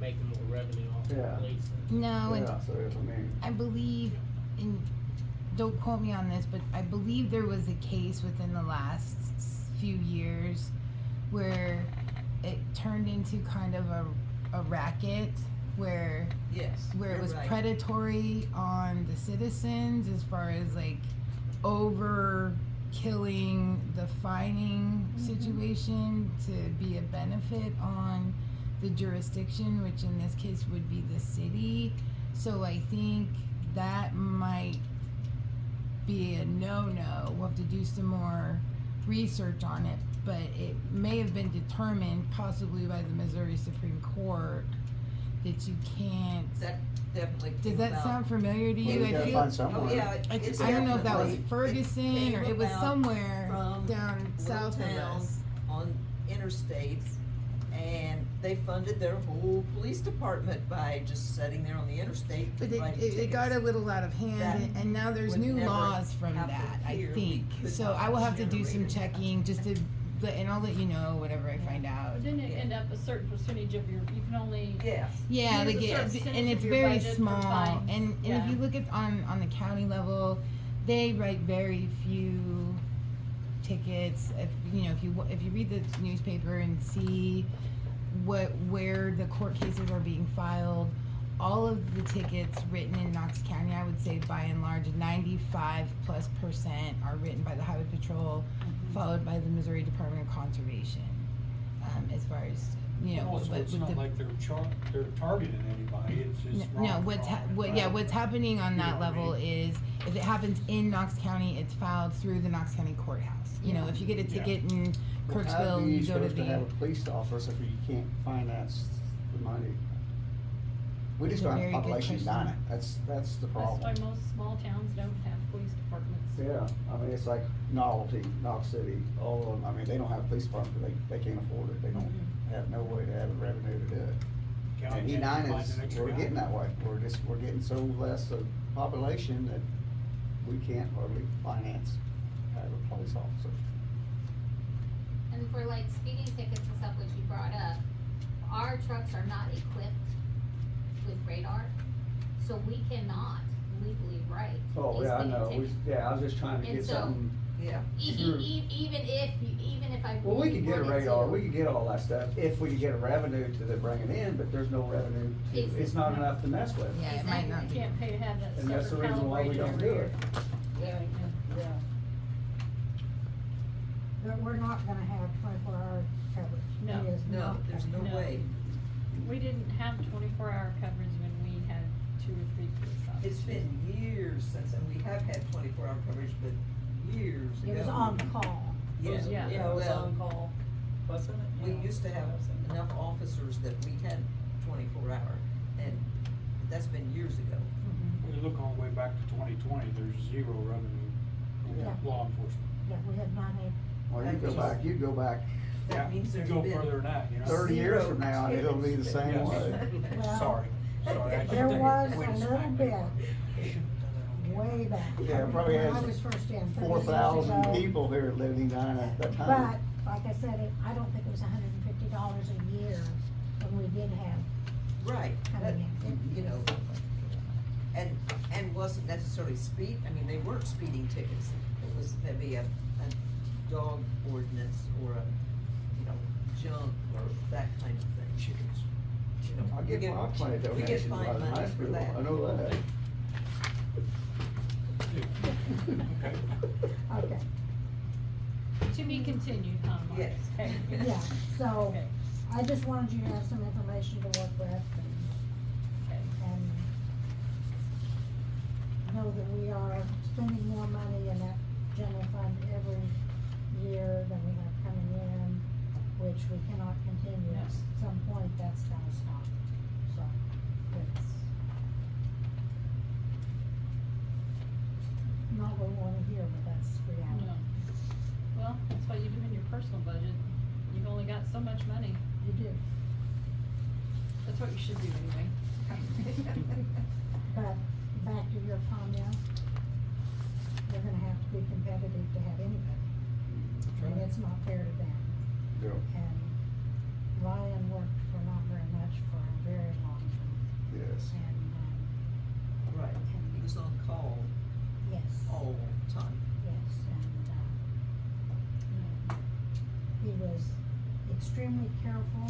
making more revenue off the Yeah. police. No, and Yeah, so, I mean, I believe, and don't quote me on this, but I believe there was a case within the last few years where it turned into kind of a racket where Yes, it you're was right. predatory on the citizens as far as like over killing the fining situation to be a benefit on the jurisdiction, which in this case would be the city. So I think that might be a no-no. We'll have to do some more research on it, but it may have been determined possibly by the Missouri Supreme Court that you can't. That definitely Does came that about. sound familiar to you? we I gotta feel. find someone. Oh, yeah, I it's don't know if that was definitely- Ferguson it or came it was about somewhere from down little south of towns us. on interstates, and they funded their whole police department by just sitting there on the interstate But writing it got a tickets. little out of hand, That and now there's would new never laws from happen that, I here. We think. could So not I will have to do some generate it. checking just to, and I'll let you know whatever I find out. But didn't it end up a certain percentage of your, you can only. Yes. Yeah, use like a certain and percentage it's of your very budget for small. fines. And Yeah. if you look at on the county level, they write very few tickets. If you read the newspaper and see where the court cases are being filed, all of the tickets written in Knox County, I would say by and large, 95+% are written by the Highway Patrol, followed by the Missouri Department of Conservation. As far as Also, but it's with not the, like they're targeting anybody, it's just. no, what's happening on You know that what I level is if it happens in Knox County, it's filed through the Knox County courthouse. If you get a ticket in Well, how Kirksville, are you you go to supposed to the. have a police officer if you can't finance the money? We just That's a don't have very a good population question. done it, that's the That's problem. why most small towns don't have police departments. Yeah, I mean, it's like Novelty, Knox City, all of them, I mean, they don't have a police department, they can't afford it, they don't have no way to have the revenue to do it. County And can't Edina find is, an extra we're guy. getting that way, we're getting so less of population that we can't hardly finance, have a police officer. And for like speeding tickets and stuff, which you brought up, our trucks are not equipped with radar, so we cannot legally write Oh, a yeah, I speeding know, ticket. I was just trying to And get so- something. Yeah. Sure. Even if I Well, we really could get a wanted radar, to. we could get all that stuff, if we could get a revenue to bring it in, but there's no revenue to, it's not enough to mess with. Yeah, it might not You be. can't pay to have that And that's the separate reason why we calibrated don't every do year. it. Yeah. But we're not gonna have 24-hour coverage. No. It is No, not there's no No. way. We didn't have 24-hour coverage when we had 2 or 3 police officers. It's been years since, and we have had 24-hour coverage, but years ago. It was on call. Yeah, Yeah. Yeah, it was well, on call, wasn't it? we Yeah. used to have enough officers that we had 24-hour, and that's been years ago. When you look all the way back to 2020, there's zero revenue Yeah. with law enforcement. Yeah, we have not had, Well, you go back Yeah, That means you there's go been further than that, you know. 30 years zero from now, and it'll be the same Yes. way. Well, Sorry. I there didn't was think- a wait little second. bit, way back. Yeah, it probably When I has was first in, 30 years 4,000 ago. people here living down at that But, time. like I said, I don't think it was $150 a year when we did have Right, that, coming in. you know, and wasn't necessarily speed, I mean, they weren't speeding tickets. It was maybe a dog ordinance or a, junk or that kind of thing. Chickens. You know, I we get my plenty of we get donations fine out of high money for school, that. I know that. Okay. Okay, To be continued, huh, Mark? Yes. Okay. yeah, so, Okay. I just wanted you to have some information to work with Okay. and know that we are spending more money in that general fund every year than we have coming in, which we cannot continue. No. At some point, that's gotta stop. So, it's not what we wanna hear, but that's reality. No. Well, that's what you do in your personal budget. You've only got so much money. You do. That's what you should do anyway. But back to your comment, they're gonna have to be competitive to have anybody. And it's not fair to them. Yeah. And Ryan worked for not very much for a very long time, Yes. and, Right, he was on call yes. all the time. Yes, and, he was extremely careful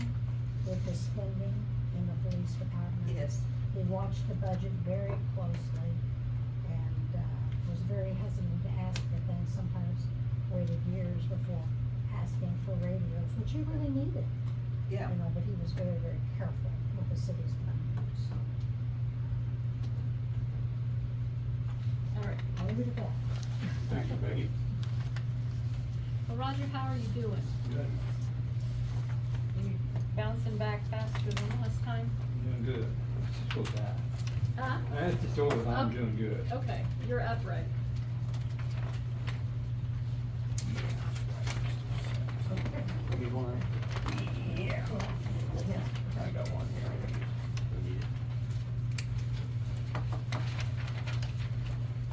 with his spending in the police department. Yes. He watched the budget very closely and, was very hesitant to ask for things, sometimes waited years before asking for radios, which he really needed. Yeah. You know, but he was very, very careful with the city's money, so. All right. I'll leave it at that. Thank you, Becky. Well, Roger, how are you doing? Good. You bouncing back faster than last time? Doing good. It's just that. Huh? That's just over, I'm Okay. doing good. Okay, you're upright. Need one? Yeah. I got one here. We need it.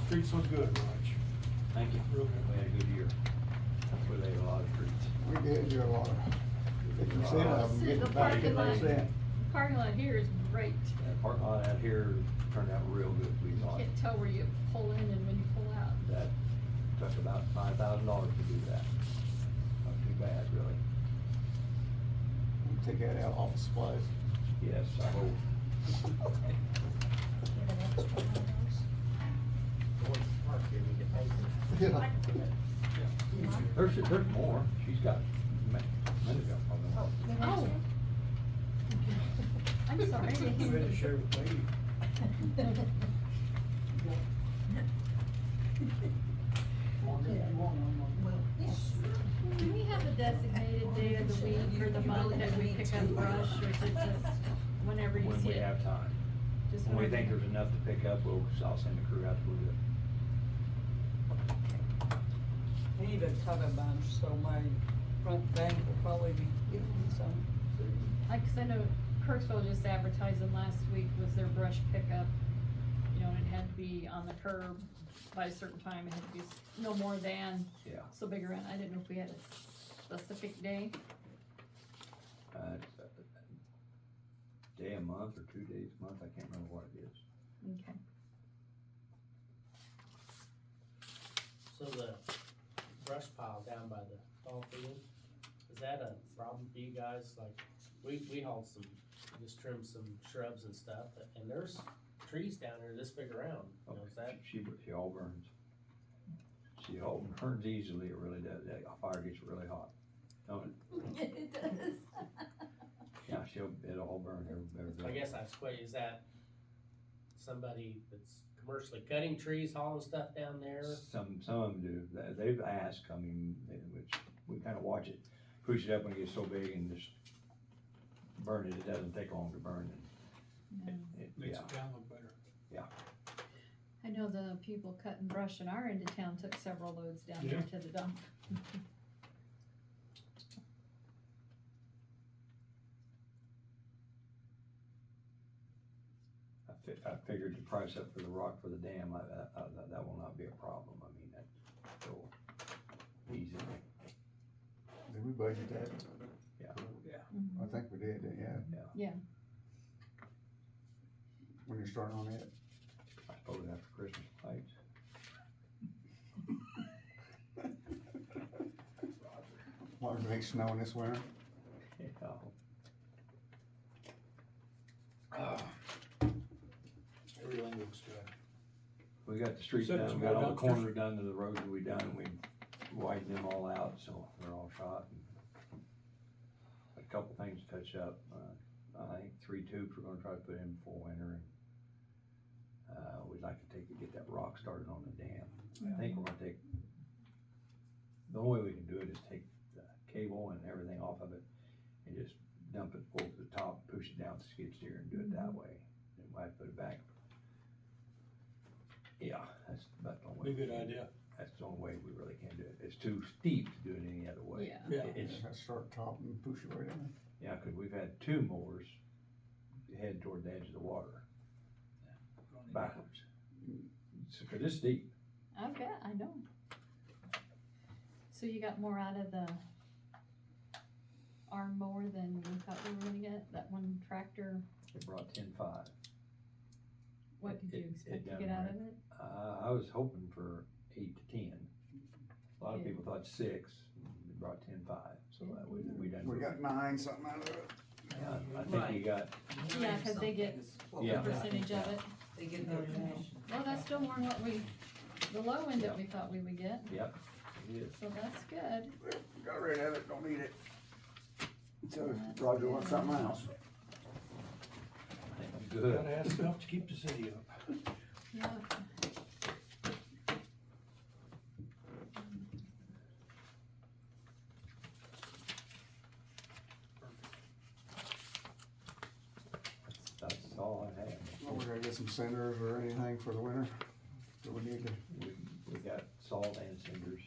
Streets look good, Raj. Thank you. Real good. We had a good year. We laid a lot of streets. We did do a lot of, 50% of them, The getting back parking to lot. 50%. Parking lot here is great. That parking lot out here turned out real good, we You thought. can't tell where you pull in and when you pull out. That took about $5,000 to do that. Not too bad, really. Take that out, all the supplies. Yes, I hope. Give an extra one of those. Mark here, we get paid. Yeah. There's more. She's got, Linda's got probably more. Give an Oh. extra. I'm sorry. We had to share with me. Do we have a designated day of the week or the month that we pick up brush, or is it just whenever you When see we it? have time. Just When we whenever- think there's enough to pick up, I'll send the crew out to go do it. We need to cut a bunch, so my front bank will probably be giving me some soon. Like, 'cause I know Kirksville just advertising last week was their brush pickup. You know, and it had to be on the curb by a certain time, it had to be no more than Yeah. so big around. I didn't know if we had a specific day. It's a day a month or 2 days a month, I can't remember what it is. Okay. So the brush pile down by the ball field, is that a problem for you guys? Like, we hauled some, just trimmed some shrubs and stuff, and there's trees down there this big around, you know, is that? She all burns. She all burns easily, it really does. That fire gets really hot. Don't it? It does. Yeah, it'll all burn every. I guess that's what, is that somebody that's commercially cutting trees, hauling stuff down there? Some of them do. They've asked, I mean, which we kind of watch it, push it up when it gets so big and just burn it. It doesn't take long to burn it. Makes Yeah, it down look better. I know the people cutting brush in our end of town took several loads down there to the dump. I figured the price up for the rock for the dam, that will not be a problem. I mean, that's so easy. Did we budget that? Yeah. I think we did, yeah. Yeah. When you're starting on it. I suppose after Christmas lights. Large big snow this winter. Everything looks good. We got the streets So done, there's we got more all the dumpsters? corners done to the roads that we done, we widened them all out, so they're all shot. A couple things to touch up, I think 3 tubes we're gonna try to put in before winter, and we'd like to get that rock started on the dam. I think we're gonna the only way we can do it is take the cable and everything off of it and just dump it over the top, push it down the skid steer and do it that way. Then we'll have to put it back. Yeah, that's about the only way. Be a good idea. That's the only way we really can do it. It's too steep to do it any other way. Yeah. It's, Start top and push it right in. yeah, cause we've had 2 mowers head toward the edge of the water, backwards. So, cause it's deep. I bet, I know. So you got more out of the arm mower than we thought we were gonna get, that one tractor, It brought 10.5. what did you It expect to done get out right. of it? I was hoping for 8 to 10. A lot of Yeah. people thought 6, it brought 10.5, so that we done. We got 9 something out of it. Yeah, I think we got, Yeah, cause they get Yeah. a percentage of it. They get their commission. Well, that's still more than what we, the low end that we thought we would get, yep, it is. so that's good. Got rid of it, don't need it. So Roger wants something else. I think I'm good. Gotta have stuff to keep the city up. Yeah. That's all I have. We're gonna get some cinders or anything for the winter. Do we need to, We got salt and cinders.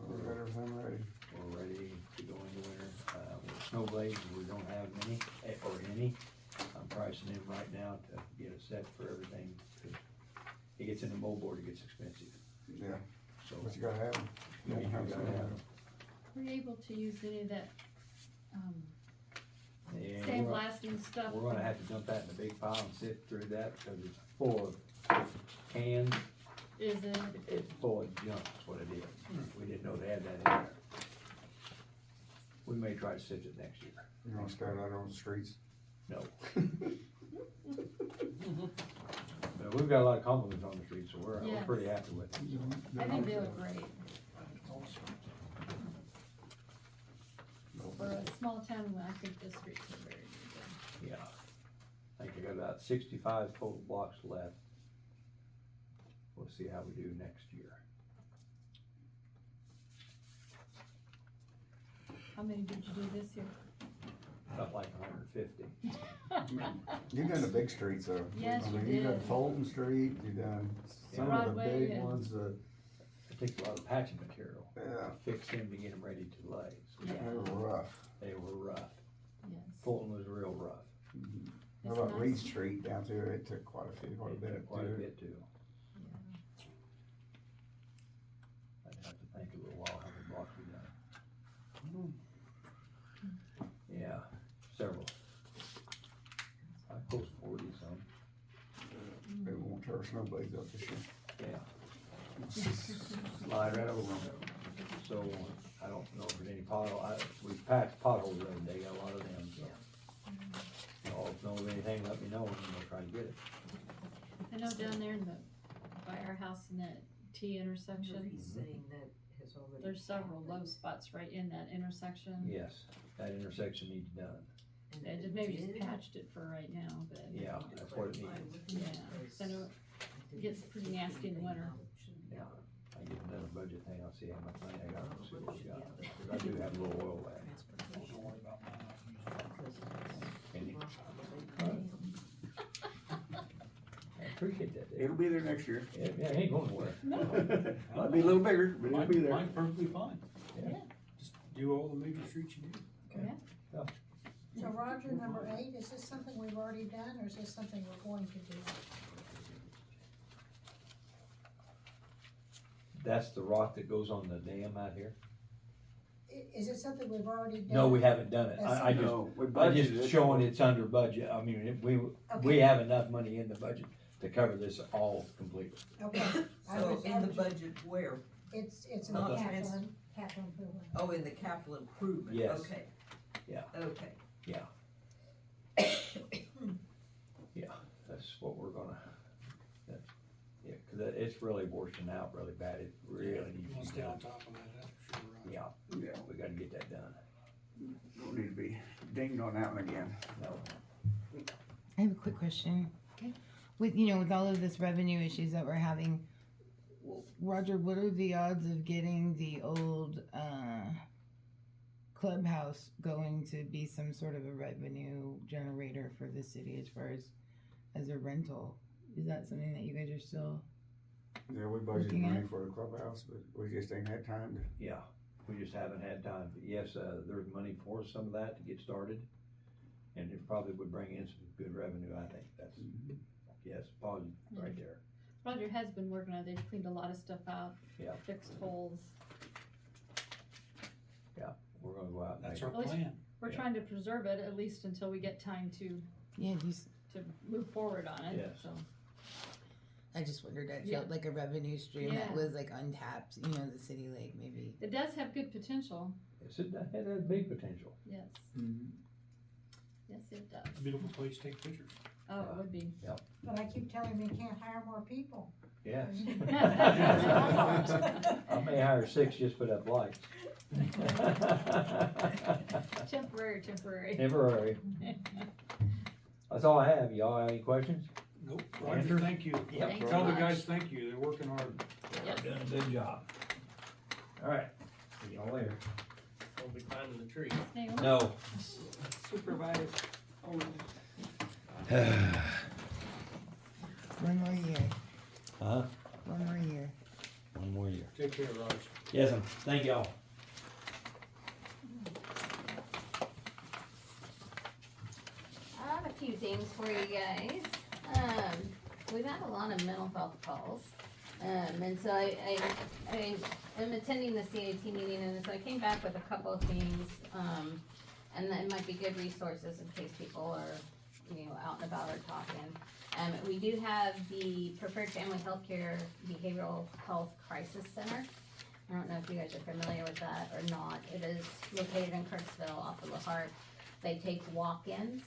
we got everything ready? We're ready to go into winter. With snow blades, we don't have many, or any. I'm pricing them right now to get a set for everything. 'Cause it gets in the moldboard, it gets expensive. Yeah, So. but you gotta have them. You gotta have them. Were you able to use any of that, And sandblasting stuff? we're gonna have to dump that in a big pile and sift through that because it's full of cans. Is it? It's full of junk, is what it is. We didn't know they had that in there. We may try to sift it next year. You wanna start out on the streets? No. But we've got a lot of compliments on the street, so we're Yes. pretty happy with it. I think they look great. For a small town, I think the streets are very good. Yeah. I think I got about 65 total blocks left. We'll see how we do next year. How many did you do this year? About like 150. You've done the big streets though. Yes, I you mean, you've done did. Fulton Street, you've done some of the Broadway big and- ones that, It takes a lot of patching material. yeah, Fix them to get them ready to lay. So Yeah. they were rough. they were rough. Yes. Fulton was real rough. How It's about nice. Reed Street down through, it took quite a bit It of took quite a too. bit too. I'd have to think a little while how many blocks we done. Yeah, several. I close 40 some, They won't tear our snow blades up this year. yeah. Slide right over them. So, I don't know if there's any pothole, we patched potholes the other day, got a lot of them, so. Y'all know of anything, let me know, and we'll try to get it. I know down there in the, by our house in that T intersection, He's saying that has already. there's several low spots right in that intersection. Yes, that intersection needs done. And They if just it maybe just did, patched it for right now, but Yeah, that's what it needs. yeah, so I know it gets pretty nasty in the winter. Yeah, I get another budget thing, I'll see how much money I got, and see what we got. 'Cause I do have a little oil left. Don't worry about mine. Any? I appreciate that, Dave. It'll be there next year. Yeah, it ain't going nowhere. Might be a little bigger, but it'll be there. Mine's perfectly fine. Yeah. Just do all the major streets you do. So Roger, number 8, is this something we've already done, or is this something we're going to do? That's the rock that goes on the dam out here? Is it something we've already done? No, we haven't done it. I just, No, we I budgeted just it. showing it's under budget. I mean, we Okay. have enough money in the budget to cover this all completely. Okay. I So was- in the budget where? It's in Not the the capital improvement. Oh, in the capital improvement? Yes. Okay. Yeah. Okay. Yeah, that's what we're gonna, yeah, cause it's really washing out really bad. It really You needs wanna to stay be on done. top of that, that's for sure, Roger. Yeah, Yeah, we gotta get that done. don't need to be dinged on that one again. No. I have a quick question. Okay. With, with all of this revenue issues that we're having, Roger, what are the odds of getting the old, clubhouse going to be some sort of a revenue generator for the city as far as a rental? Is that something that you guys are still? Yeah, we budgeted Looking money at- for the clubhouse, but we just ain't had time to. Yeah, we just haven't had time. But yes, there's money for some of that to get started. And it probably would bring in some good revenue, I think. That's, yes, positive right there. Roger has been working on it, they've cleaned a lot of stuff out. Yeah. Fixed holes. We're gonna go out and That's make, our At least- plan. we're Yeah. trying to preserve it at least until we get time to Yeah, to move forward on it, Yes. so. I just wondered that Yeah. felt like a revenue stream Yeah. that was like untapped, you know, the city lake maybe. It does have good potential, Yes, it had big potential. yes, yes, it does. Beautiful place to take pictures. Oh, it would be. But I keep telling them you can't hire more people. Yes. I may hire 6 just put up lights. Temporary. Temporary. That's all I have. Y'all have any questions? Nope, Roger, Answers? thank you. Yep. Thanks Tell the much. guys thank you, they're working hard. Yes. Done a good job. All right. See y'all later. We'll be climbing the tree. Hey, No. Supervisor. One more year. Huh? One more year. One more year. Take care, Raj. Yes, thank y'all. I have a few things for you guys. We've had a lot of mental health calls. And so I am attending the CAT meeting, and so I came back with a couple of things, and that might be good resources in case people are, you know, out and about or talking. We do have the Preferred Family Healthcare Behavioral Health Crisis Center. I don't know if you guys are familiar with that or not. It is located in Kirksville off of La Hart. They take walk-ins.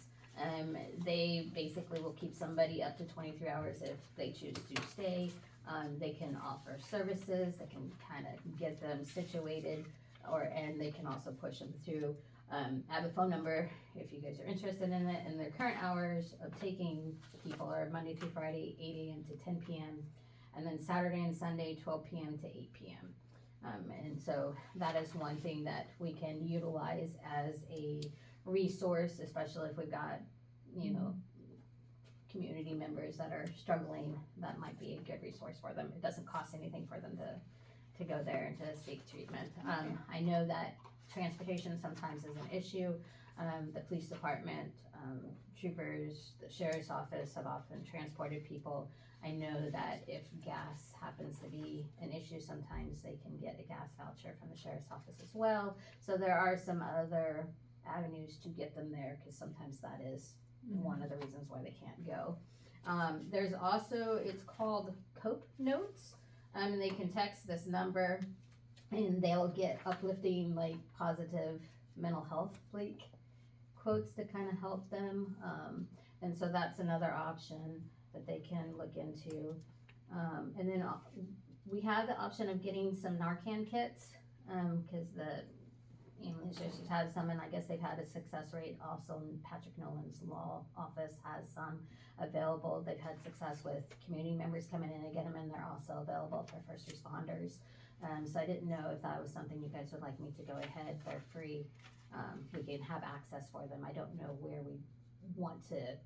They basically will keep somebody up to 23 hours if they choose to stay. They can offer services, they can kind of get them situated, and they can also push them through. I have a phone number if you guys are interested in it, and their current hours of taking people are Monday through Friday, 8 a.m. to 10 p.m., and then Saturday and Sunday, 12 p.m. to 8 p.m. And so that is one thing that we can utilize as a resource, especially if we've got, you know, community members that are struggling. That might be a good resource for them. It doesn't cost anything for them to go there and to seek treatment. I know that transportation sometimes is an issue. The police department, troopers, the sheriff's office have often transported people. I know that if gas happens to be an issue, sometimes they can get a gas voucher from the sheriff's office as well. So there are some other avenues to get them there, because sometimes that is one of the reasons why they can't go. There's also, it's called Cope Notes, and they can text this number and they'll get uplifting, like positive mental health like quotes to kind of help them. And so that's another option that they can look into. And then we have the option of getting some Narcan kits, because the English just had some, and I guess they've had a success rate. Also, Patrick Nolan's law office has some available. They've had success with community members coming in and get them, and they're also available for first responders. So I didn't know if that was something you guys would like me to go ahead. They're free. We can have access for them. I don't know where we want to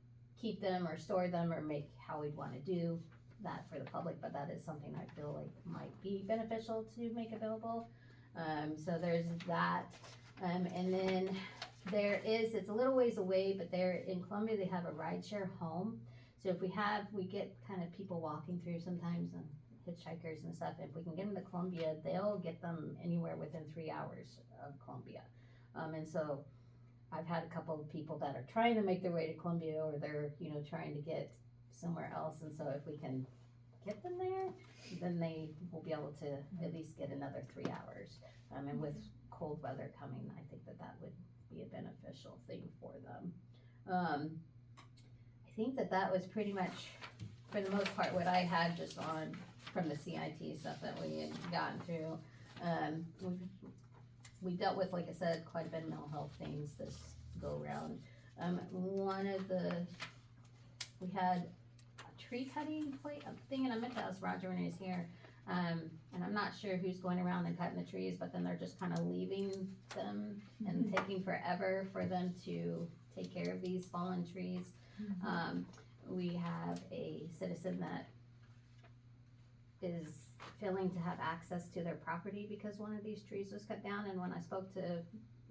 keep them or store them or make how we'd want to do that for the public, but that is something I feel like might be beneficial to make available. So there's that. And then there is, it's a little ways away, but there in Columbia, they have a rideshare home. So if we get kind of people walking through sometimes, and hitchhikers and stuff, if we can get them to Columbia, they'll get them anywhere within 3 hours of Columbia. And so I've had a couple of people that are trying to make their way to Columbia, or they're, you know, trying to get somewhere else. And so if we can get them there, then they will be able to at least get another 3 hours. And with cold weather coming, I think that would be a beneficial thing for them. I think that was pretty much, for the most part, what I had just on from the CIT stuff that we had gotten through. We dealt with, like I said, quite a bit of mental health things this go around. We had a tree cutting thing, and I meant to ask Roger when he was here. And I'm not sure who's going around and cutting the trees, but then they're just kind of leaving them and taking forever for them to take care of these fallen trees. We have a citizen that is failing to have access to their property because one of these trees was cut down, and when I spoke to,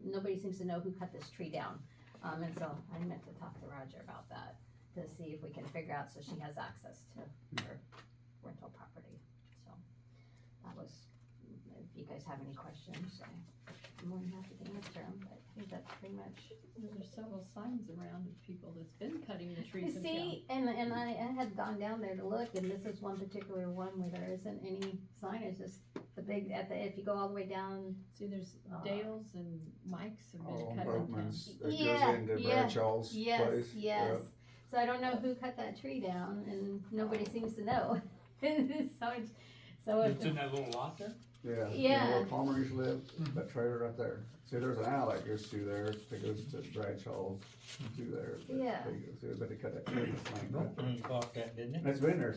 nobody seems to know who cut this tree down. And so I meant to talk to Roger about that to see if we can figure out so she has access to her rental property. So that was, if you guys guys have any questions, I'm more than happy to answer them, but I think that's pretty much. There's several signs around of people that's been cutting the You trees in town. see, and I had gone down there to look, and this is one particular one where there isn't any signage, just the big, if you go all the way down. See, there's Dale's and Mike's have been Oh, cut in town. Boatman's, that goes Yeah, into yeah, Bradshaw's Yes, place. yes. So I don't know who cut that tree down, and nobody seems to know. So It's in that little lot there? Yeah. Yeah. You know where Palmer used to live? That trailer right there. See, there's an alley that goes through there, that goes to Bradshaw's, through there. But Yeah. They go through, but they cut that tree this lane. Boatman's bought that, didn't And it? it's been there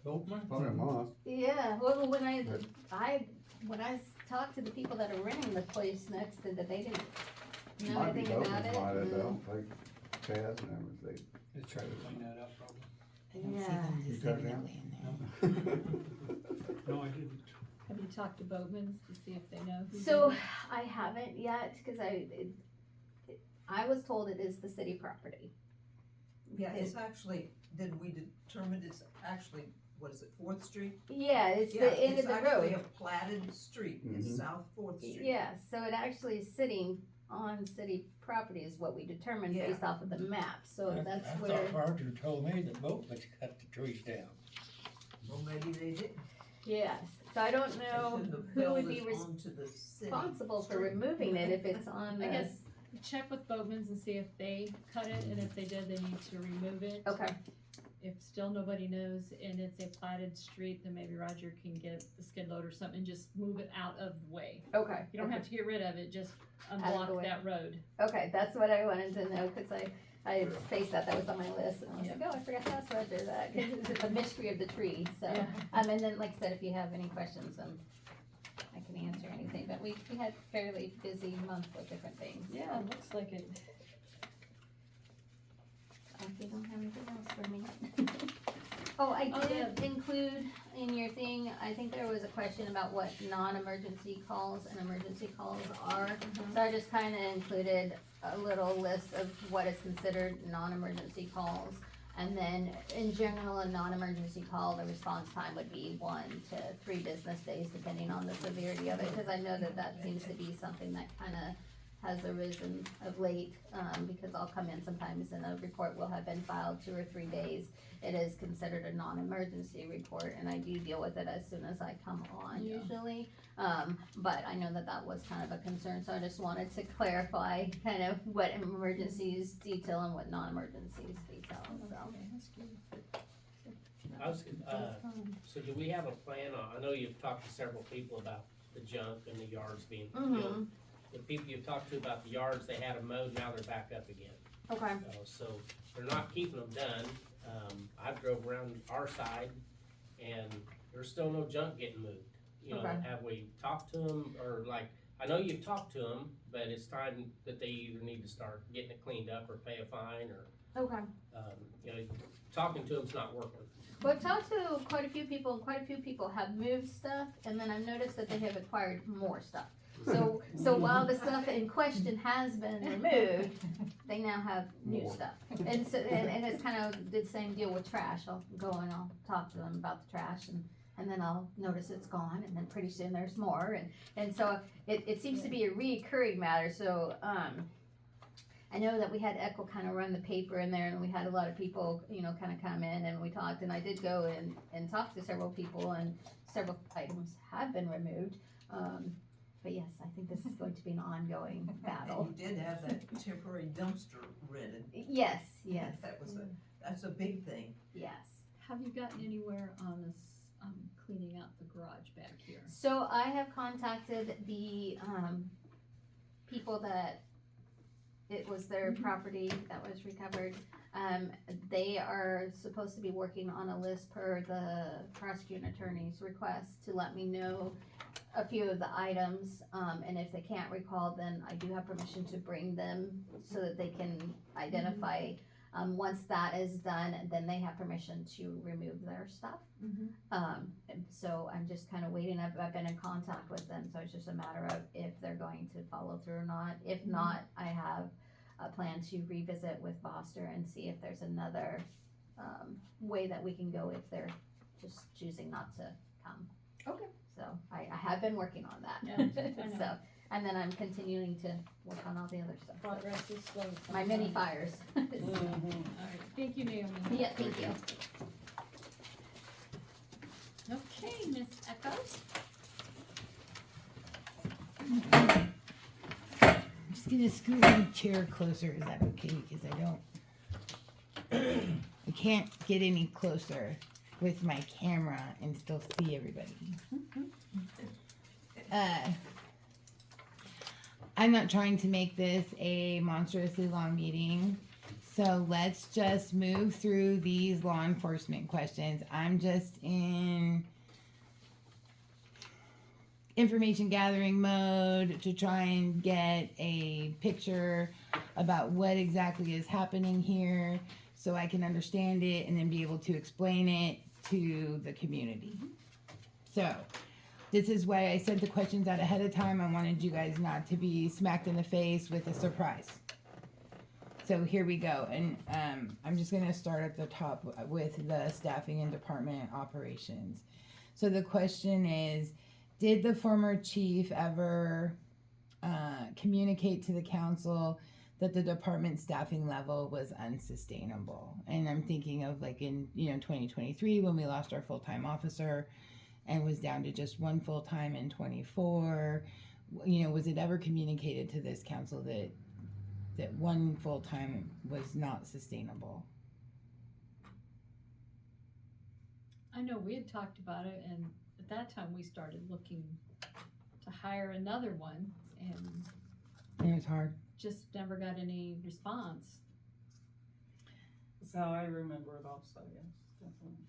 Boatman? probably a month. Yeah, well, when I talked to the people that are renting the place next to that, they didn't know Might be anything about Boatman's it. might have, and- though, like Chaz and everything. They try to clean that up probably. I don't see Yeah. them You just cut leaving it it down? laying there. No, I didn't. Have you talked to Boatman's to see if they know who So did it? I haven't yet, cause I was told it is the city property. Yeah, it's actually, then we determined it's actually, what is it, Fourth Street? Yeah, it's Yeah, the end of the It's actually road. a platted street, Mhm. it's South Fourth Street. Yeah, so it actually is sitting on city property is what we determined Yeah. based off of the map, so that's I where. thought Roger told me that Boatman's cut the trees down. Well, maybe they did. Yes, so I don't know They shouldn't have who would filled be it onto the city responsible for street. removing it if it's on I the. guess check with Boatman's and see if they cut it, and if they did, they need to remove it. Okay, If still nobody knows and it's a platted street, then maybe Roger can get the skid loader or something and just move it out of the way. okay. You don't have to get rid of it, just of the unblock way. that road. Okay, that's what I wanted to know, cause I faced that was on my list, and I was like, oh, I forgot to ask Roger that, cause it's the mystery of the tree, so. Yeah. And then, like I said, if you have any questions, I can answer anything, but we had fairly busy month with different things. Yeah, it looks like it. If you don't have anything else for me. Oh, I Oh, did include in your thing, I think there was a question about what non-emergency calls and emergency calls are. So I just kinda included a little list of what is considered non-emergency calls. And then in general, a non-emergency call, the response time would be 1 to 3 business days, depending on the severity of it. Cause I know that seems to be something that kinda has arisen of late, because I'll come in sometimes and a report will have been filed 2 or 3 days. It is considered a non-emergency report, and I do deal with it as soon as I come on Yeah. usually. But I know that was kind of a concern, so I just wanted to clarify kind of what emergencies detail and what non-emergencies detail, so. Okay, that's good. I was, so do we have a plan, I know you've talked to several people about the junk and the yards being filled. The people you've talked to about the yards, they had them mowed, now they're back up again. Okay. So they're not keeping them done. I drove around our side and there's still no junk getting moved. You know, Okay. have we talked to them or like, I know you've talked to them, but it's time that they either need to start getting it cleaned up or pay a fine or, Okay. you know, talking to them's not working. Well, I've talked to quite a few people, and quite a few people have moved stuff, and then I've noticed that they have acquired more stuff. So while the stuff in question has been removed, they now have new More. stuff. And so, and it's kind of the same deal with trash. I'll go and I'll talk to them about the trash, and then I'll notice it's gone, and then pretty soon there's more, and so it seems to be a reoccurring matter, so, I know that we had Echo kind of run the paper in there, and we had a lot of people, you know, kind of come in, and we talked, and I did go and talk to several people, and several items have been removed. But yes, I think this is going to be an ongoing battle. And you did have that temporary dumpster rented. Yes, yes, That's a big thing. yes. Have you gotten anywhere on this, cleaning out the garage back here? So I have contacted the, people that it was their property that was recovered. They are supposed to be working on a list per the prosecuting attorney's request to let me know a few of the items, and if they can't recall, then I do have permission to bring them so that they can identify. Once that is done, then they have permission to remove their stuff. And so I'm just kind of waiting, I've been in contact with them, so it's just a matter of if they're going to follow through or not. If not, I have a plan to revisit with Foster and see if there's another, way that we can go if they're just choosing not to come. Okay. So I have have been working on that. Yeah, I know. So, and then I'm continuing to work on all the other stuff. Progress is slow. My mini fires. All right, thank you, Naomi. Yeah, thank you. Okay, Miss Echoes? I'm just gonna scoot my chair closer, is that okay? Because I can't get any closer with my camera and still see everybody. I'm not trying to make this a monstrously long meeting, so let's just move through these law enforcement questions. I'm just in information gathering mode to try and get a picture about what exactly is happening here so I can understand it and then be able to explain it to the community. So this is why I sent the questions out ahead of time. I wanted you guys not to be smacked in the face with a surprise. So here we go. And I'm just going to start at the top with the staffing and department operations. So the question is, did the former chief ever communicate to the council that the department staffing level was unsustainable? And I'm thinking of like in 2023 when we lost our full-time officer and was down to just one full-time in 24. Was it ever communicated to this council that one full-time was not sustainable? I know we had talked about it, and at that time we started looking to hire another one, and It was hard. just never got any response. That's how I remember it also, yes, definitely.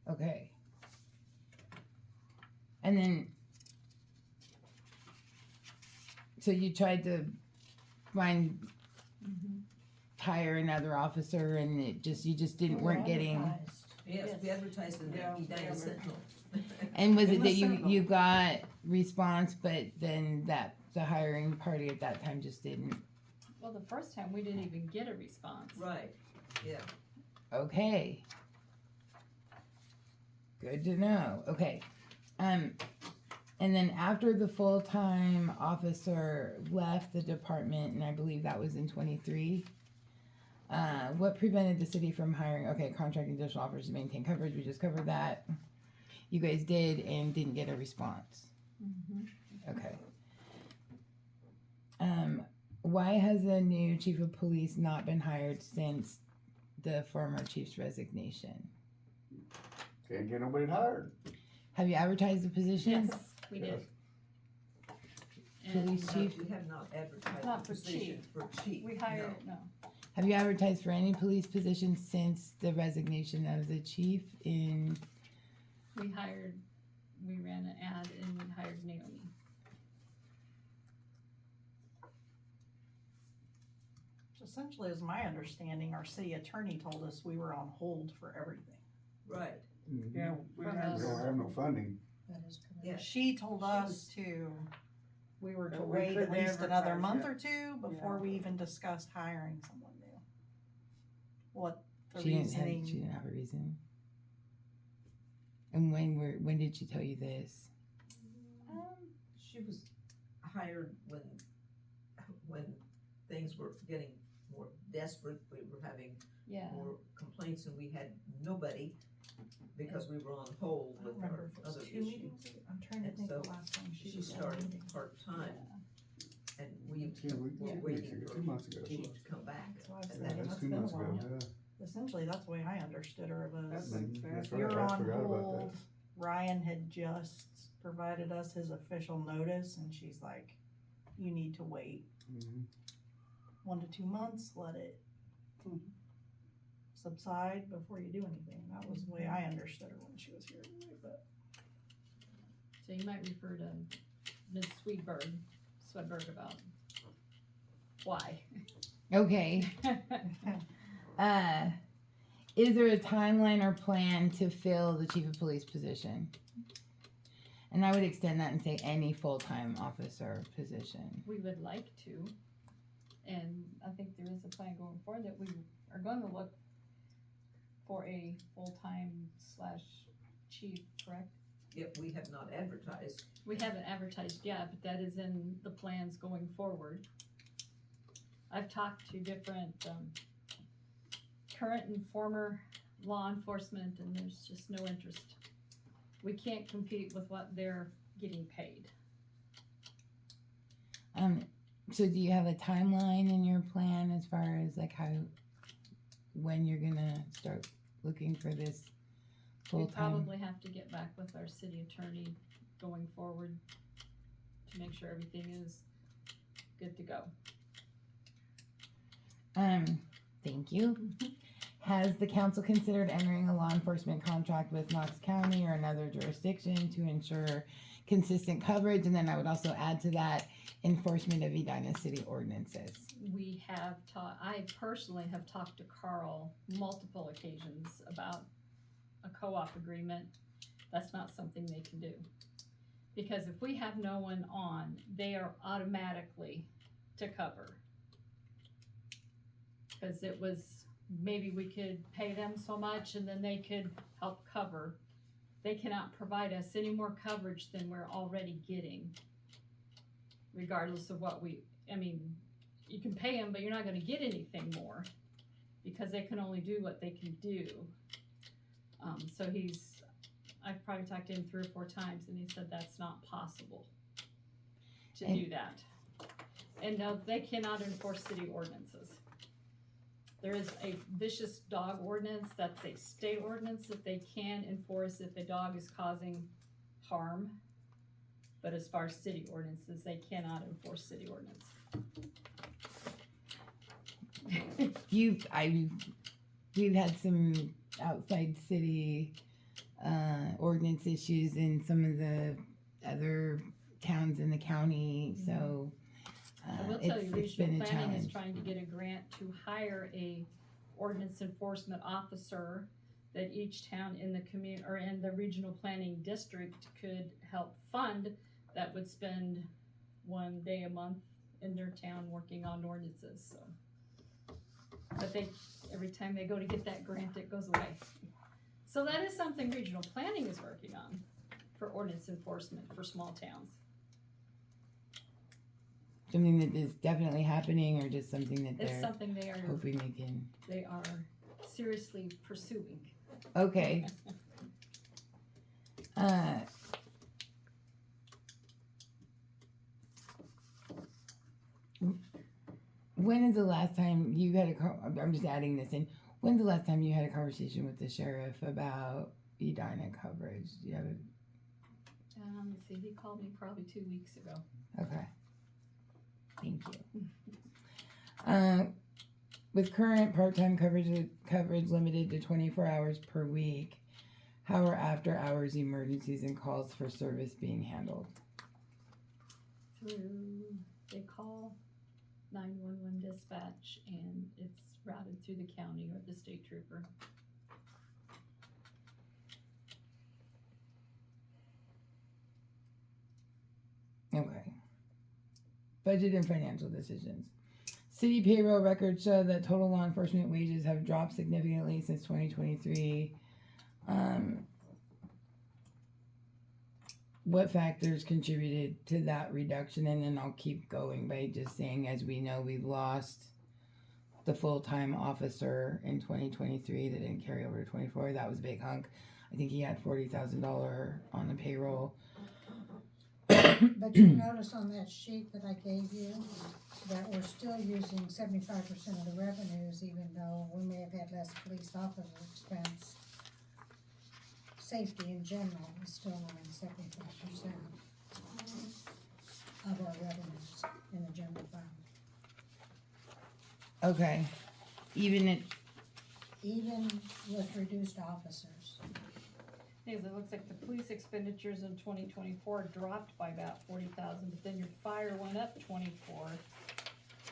Okay. And then, so you tried to hire another officer, and you just weren't getting. Yes, we advertised in the Edina Sentinel. And was In it the that Sentinel. you got response, but then the hiring party at that time just didn't? Well, the first time we didn't even get a response. Right, yeah. Okay. Good to know. Okay. And then after the full-time officer left the department, and I believe that was in 23, what prevented the city from hiring? Okay, contracting additional officers to maintain coverage. We just covered that. You guys did and didn't get a response. Okay. Why has a new chief of police not been hired since the former chief's resignation? Can't get nobody hired. Have you advertised the position? Yes, we did. Police chief? We have not advertised Not the for position chief. for chief. We hired, no. Have you advertised for any police positions since the resignation of the chief in? We ran an ad and we hired Naomi. Essentially, as my understanding, our city attorney told us we were on hold for everything. Right. Yeah, We don't have no funding. That is correct. Yeah. She told us we were to That we wait at couldn't least another advertise month yet. or two before Yeah. we even discussed hiring someone new. What the She didn't have reasoning? a reason. And when did she tell you this? She was hired when things were getting more desperate. We were having Yeah. more complaints and we had nobody because we were on hold I don't with remember our if it was other 2 issues. meetings. I'm trying to And think so the last time she She was at a started meeting. part-time and we 2 were weeks waiting ago, for 2 months ago. Jeannie to come back. So I And said, that That's was 2 been a months ago, while. yeah. Essentially, that's the way I understood her. Was That's right, you're I on forgot about hold. that. Ryan had just provided us his official notice, and she's like, "You need to wait Mhm. 1 to 2 months. Let it subside before you do anything." That was the way I understood her when she was here. But So you might refer to Ms. Swedberg about why. Okay. Is there a timeline or plan to fill the chief of police position? And I would extend that and say any full-time officer position. We would like to, and I think there is a plan going forward that we are gonna look for a full-time / chief, correct? Yep, we have not advertised. We haven't advertised yet, but that is in the plans going forward. I've talked to different, current and former law enforcement, and there's just no interest. We can't compete with what they're getting paid. So do you have a timeline in your plan as far as like when you're gonna start looking for this We full-time? probably have to get back with our city attorney going forward to make sure everything is good to go. Thank you. Has the council considered entering a law enforcement contract with Knox County or another jurisdiction to ensure consistent coverage? And then I would also add to that enforcement of Edina city ordinances. We have I personally have talked to Carl multiple occasions about a co-op agreement. That's not something they can do. Because if we have no one on, they are automatically to cover. Cause it was, maybe we could pay them so much and then they could help cover. They cannot provide us any more coverage than we're already getting. Regardless of what you can pay them, but you're not gonna get anything more. Because they can only do what they can do. So I've probably talked to him 3 or 4 times and he said that's not possible to do that. And no, they cannot enforce city ordinances. There is a vicious dog ordinance, that's a state ordinance that they can enforce if a dog is causing harm. But as far as city ordinances, they cannot enforce city ordinance. We've had some outside city ordinance issues in some of the other towns in the county, so I will tell you, it's been regional a planning is challenge. trying to get a grant to hire a ordinance enforcement officer that each town in the community, or in the regional planning district could help fund, that would spend 1 day a month in their town working on ordinances, so. But every time they go to get that grant, it goes away. So that is something regional planning is working on for ordinance enforcement for small towns. Something that is definitely happening, or just something that It's they're something they are hoping they can. They are seriously pursuing. Okay. When is the last time you had I'm just adding this in. When's the last time you had a conversation with the sheriff about Edina coverage? Do you have a... Let's see, he called me probably 2 weeks ago. Okay. Thank you. With current part-time coverage limited to 24 hours per week, how are after-hours emergencies and calls for service being handled? They call 911 dispatch and it's routed through the county or the state trooper. Okay. Budget and financial decisions. City payroll records show that total law enforcement wages have dropped significantly since 2023. What factors contributed to that reduction? And then I'll keep going by just saying, as we know, we've lost the full-time officer in 2023 that didn't carry over to 24. That was a big hunk. I think he had $40,000 on the payroll. But you notice on that sheet that I gave you, that we're still using 75% of the revenues, even though we may have had less police officer expense. Safety in general is still running 75% of our revenues in the general fund. Okay. Even with reduced officers. Because it looks like the police expenditures in 2024 dropped by about 40,000, but then your fire went up 24,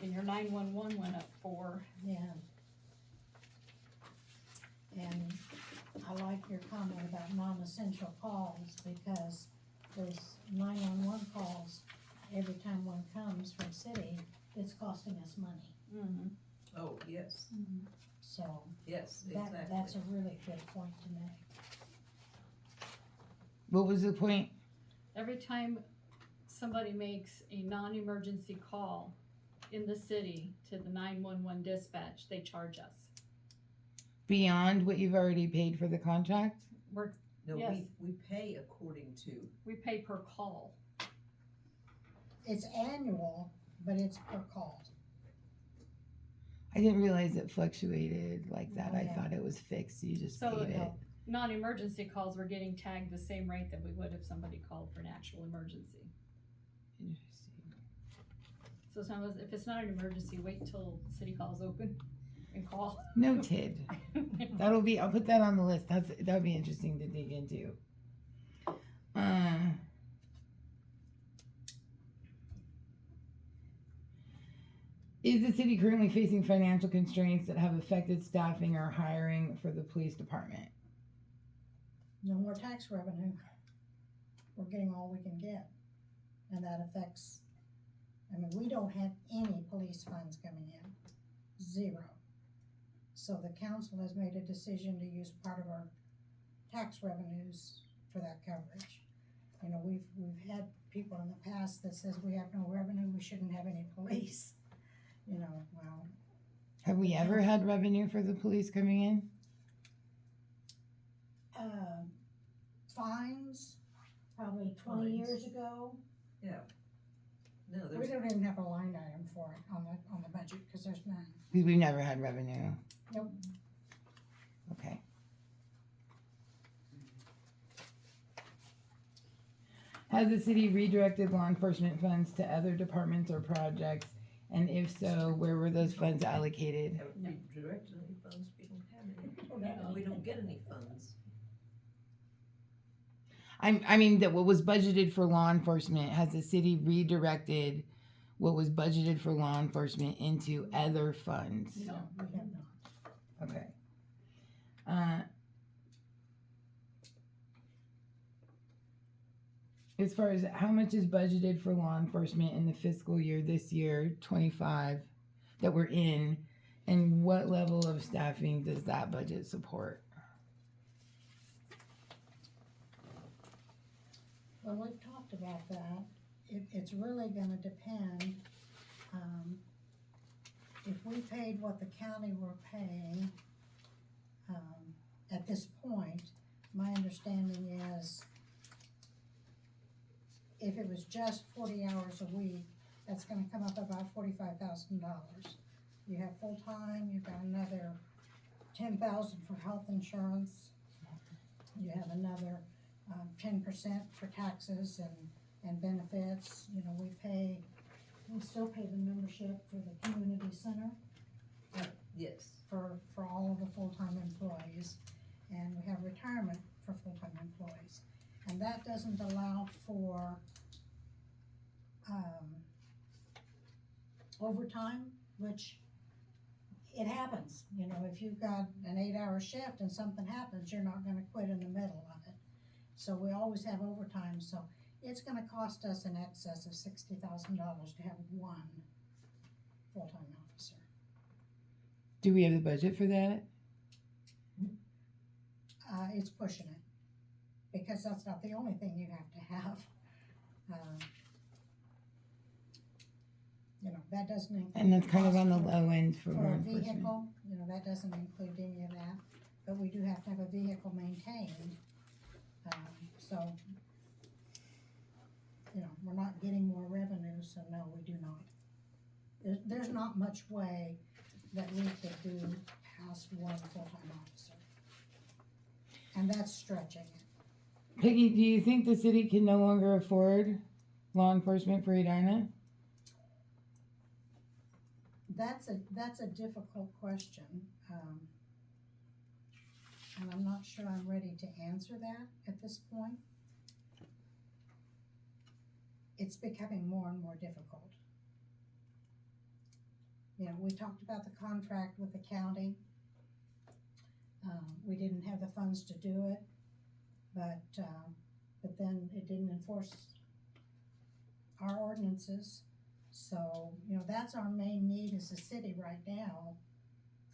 and your 911 went up 4. Yeah. And I like your comment about non-essential calls, because those 911 calls, every time one comes from city, it's costing us money. Mm-hmm. Oh, yes. Mm-hmm. So, Yes, that, exactly. that's a really good point to make. What was the point? Every time somebody makes a non-emergency call in the city to the 911 dispatch, they charge us. Beyond what you've already paid for the contract? No, Yes. we pay according to, We pay per call. It's annual, but it's per call. I didn't realize it fluctuated like that. Oh, I yeah. thought it was fixed. You just So, paid it. non-emergency calls, we're getting tagged the same rate that we would if somebody called for an actual emergency. Interesting. So sometimes, if it's not an emergency, wait till city hall's open and call. Noted. I'll put that on the list. That'll be interesting to dig into. Is the city currently facing financial constraints that have affected staffing or hiring for the police department? No more tax revenue. We're getting all we can get. And that affects, we don't have any police funds coming in. Zero. So the council has made a decision to use part of our tax revenues for that coverage. We've had people in the past that says we have no revenue, we shouldn't have any police. Well. Have we ever had revenue for the police coming in? Fines, probably 20 Fines. years ago. yeah. No, We there's, don't even have a line item for it on the budget, cause there's none. Because we've never had revenue. Nope. Okay. Has the city redirected law enforcement funds to other departments or projects? And if so, where were those funds allocated? haven't redirected any funds, we don't have any, and we don't get any funds. I mean that what was budgeted for law enforcement, has the city redirected what was budgeted for law enforcement into other funds? No, we have not. Okay. As far as how much is budgeted for law enforcement in the fiscal year this year, 25, that we're in, and what level of staffing does that budget support? Well, we've talked about that. It's really gonna depend, if we paid what the county were paying, at this point, my understanding is if it was just 40 hours a week, that's gonna come up about $45,000. You have full-time, you've got another 10,000 for health insurance. You have another 10% for taxes and benefits. We still pay the membership for the community center Yes. for all of the full-time employees. And we have retirement for full-time employees. And that doesn't allow for, overtime, which it happens. If you've got an 8-hour shift and something happens, you're not gonna quit in the middle of it. So we always have overtime, so it's gonna cost us in excess of $60,000 to have one full-time officer. Do we have the budget for that? It's pushing it, because that's not the only thing you have to have. That doesn't include. And that's kind of on the cost low end for law For a enforcement. vehicle, that doesn't include any of that, but we do have to have a vehicle maintained. So, we're not getting more revenue, so no, we do not. There's not much way that we could do past one full-time officer. And that's stretching it. Peggy, do you think the city can no longer afford law enforcement for Edina? That's a difficult question, and I'm not sure I'm ready to answer that at this point. It's becoming more and more difficult. We talked about the contract with the county. We didn't have the funds to do it, but then it didn't enforce our ordinances. So, that's our main need as a city right now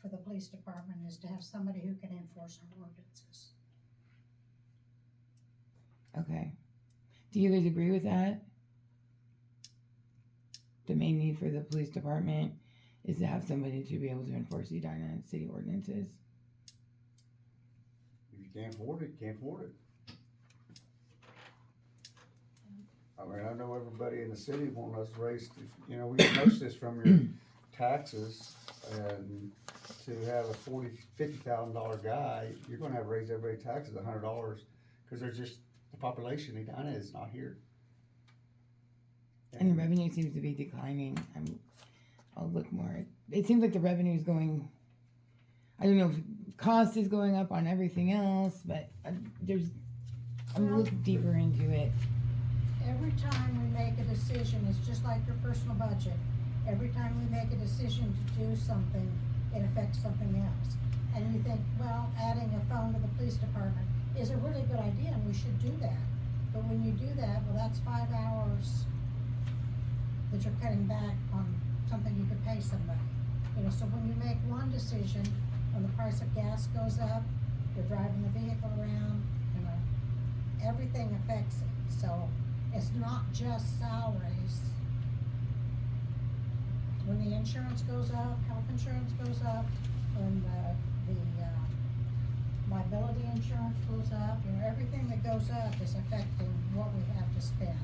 for for the police department is to have somebody who can enforce our ordinances. Okay. Do you guys agree with that? The main need for the police department is to have somebody to be able to enforce the Edina city ordinances. If you can't afford it, you can't afford it. I mean, I know everybody in the city want us raised, you know, we get most of this from your taxes, and to have a $50,000 guy, you're gonna have to raise everybody's taxes $100, cause there's just, the population in Edina is not here. And the revenue seems to be declining. I'll look more. It seems like the revenue is going, I don't know if cost is going up on everything else, but I'm looking deeper into it. Every time we make a decision, it's just like your personal budget. Every time we make a decision to do something, it affects something else. And you think, well, adding a phone to the police department is a really good idea and we should do that. But when you do that, well, that's 5 hours that you're cutting back on something you could pay somebody. You know, so when you make one decision, when the price of gas goes up, you're driving the vehicle around, you know, everything affects it. So it's not just salaries. When the insurance goes up, health insurance goes up, when the liability insurance goes up, you know, everything that goes up is affecting what we have to spend.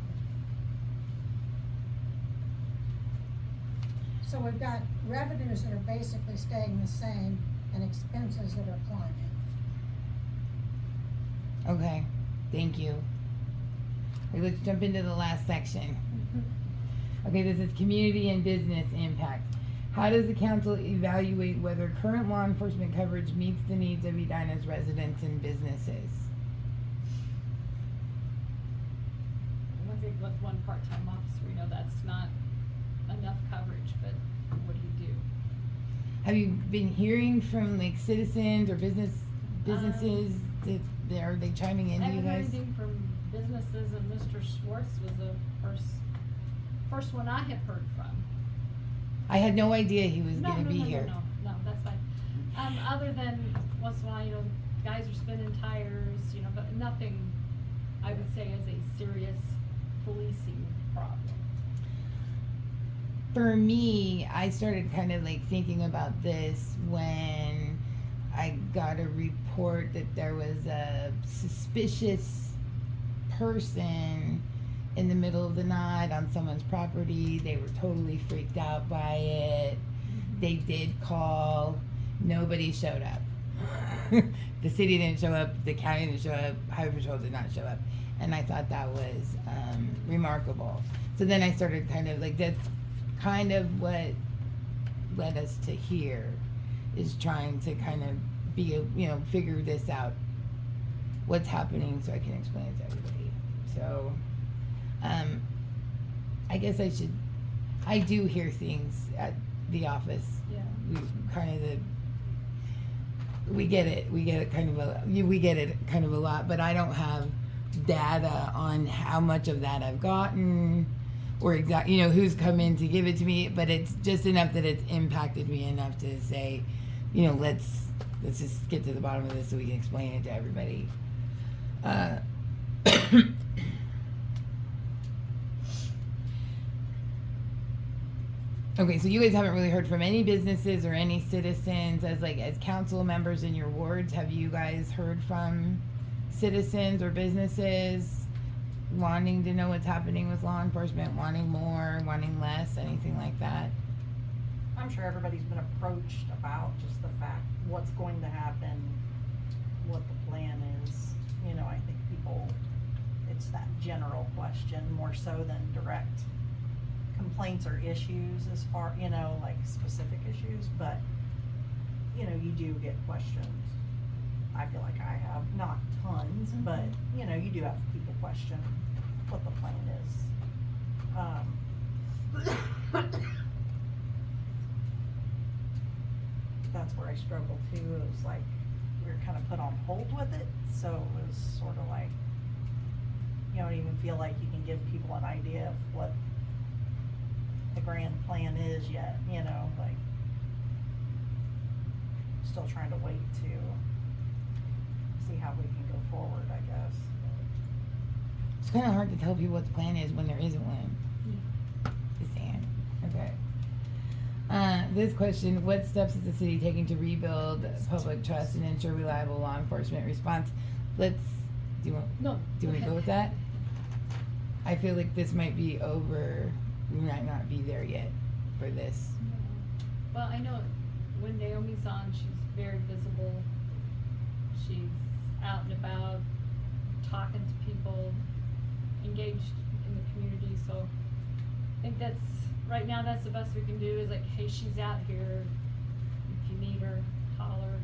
So we've got revenues that are basically staying the same and expenses that are climbing. Okay, thank you. Okay, let's jump into the last section. Okay, this is community and business impact. How does the council evaluate whether current law enforcement coverage meets the needs of Edina's residents and businesses? I think with one part-time officer, we know that's not enough coverage, but what do you do? Have you been hearing from like citizens or businesses are they chiming in to you I haven't heard guys? anything from businesses, and Mr. Schwartz was the first one I have heard from. I had no idea he was gonna be here. No, that's fine. Other than once in a while, you know, guys are spinning tires, you know, but nothing I would say is a serious policing problem. For me, I started kind of like thinking about this when I got a report that there was a suspicious person in the middle of the night on someone's property. They were totally freaked out by it. They did call. Nobody showed up. The city didn't show up. The county didn't show up. Highway Patrol did not show up. And I thought that was remarkable. So then I started kind of like, that's kind of what led us to here, is trying to kind of be, figure this out, what's happening, so I can explain it to everybody. So, I guess I do hear things at the office. Yeah. We get it kind of a lot, but I don't have data on how much of that I've gotten, or who's come in to give it to me, but it's just enough that it's impacted me enough to say, let's just get to the bottom of this so we can explain it to everybody. Okay, so you guys haven't really heard from any businesses or any citizens as council members in your wards. Have you guys heard from citizens or businesses wanting to know what's happening with law enforcement, wanting more, wanting less, anything like that? I'm sure everybody's been approached about just the fact, what's going to happen, what the plan is. I think people, it's that general question more so than direct complaints or issues as far, like specific issues, but, you do get questions. I feel like I have, not tons, but, you do have people question what the plan is. That's where I struggle too. It was like, we were kind of put on hold with it, so it was sort of like, you don't even feel like you can give people an idea of what the grand plan is yet, like. still trying to wait to see how we can go forward, I guess. It's kind of hard to tell people what the plan is when there isn't one. Just saying. Okay. This question, what steps is the city taking to rebuild public trust and ensure reliable law enforcement response? Do you want me to go with that? I feel like this might be over, we might not be there yet for this. Well, I know when Naomi's on, she's very visible. She's out and about, talking to people, engaged in the community, so I think right now that's the best we can do is like, hey, she's out here. If you need her, holler.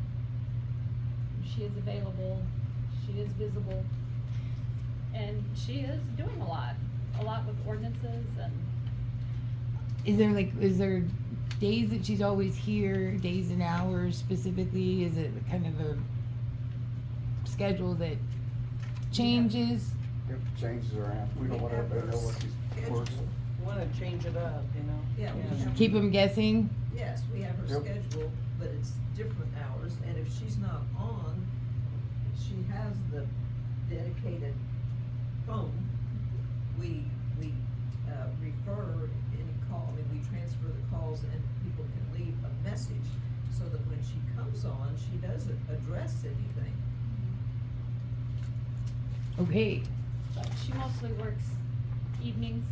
She is available. She is visible. And she is doing a lot with ordinances and. Is there days that she's always here, days and hours specifically? Is it kind of a schedule that changes? It changes around. We don't want everybody to know what she's working. Wanna change it up, you know? Yeah, we have. Keep them guessing? Yes, we have her Yep. schedule, but it's different hours, and if she's not on, she has the dedicated phone. We refer any call, I mean, we transfer the calls and people can leave a message so that when she comes on, she doesn't address anything. Okay. But she mostly works evenings,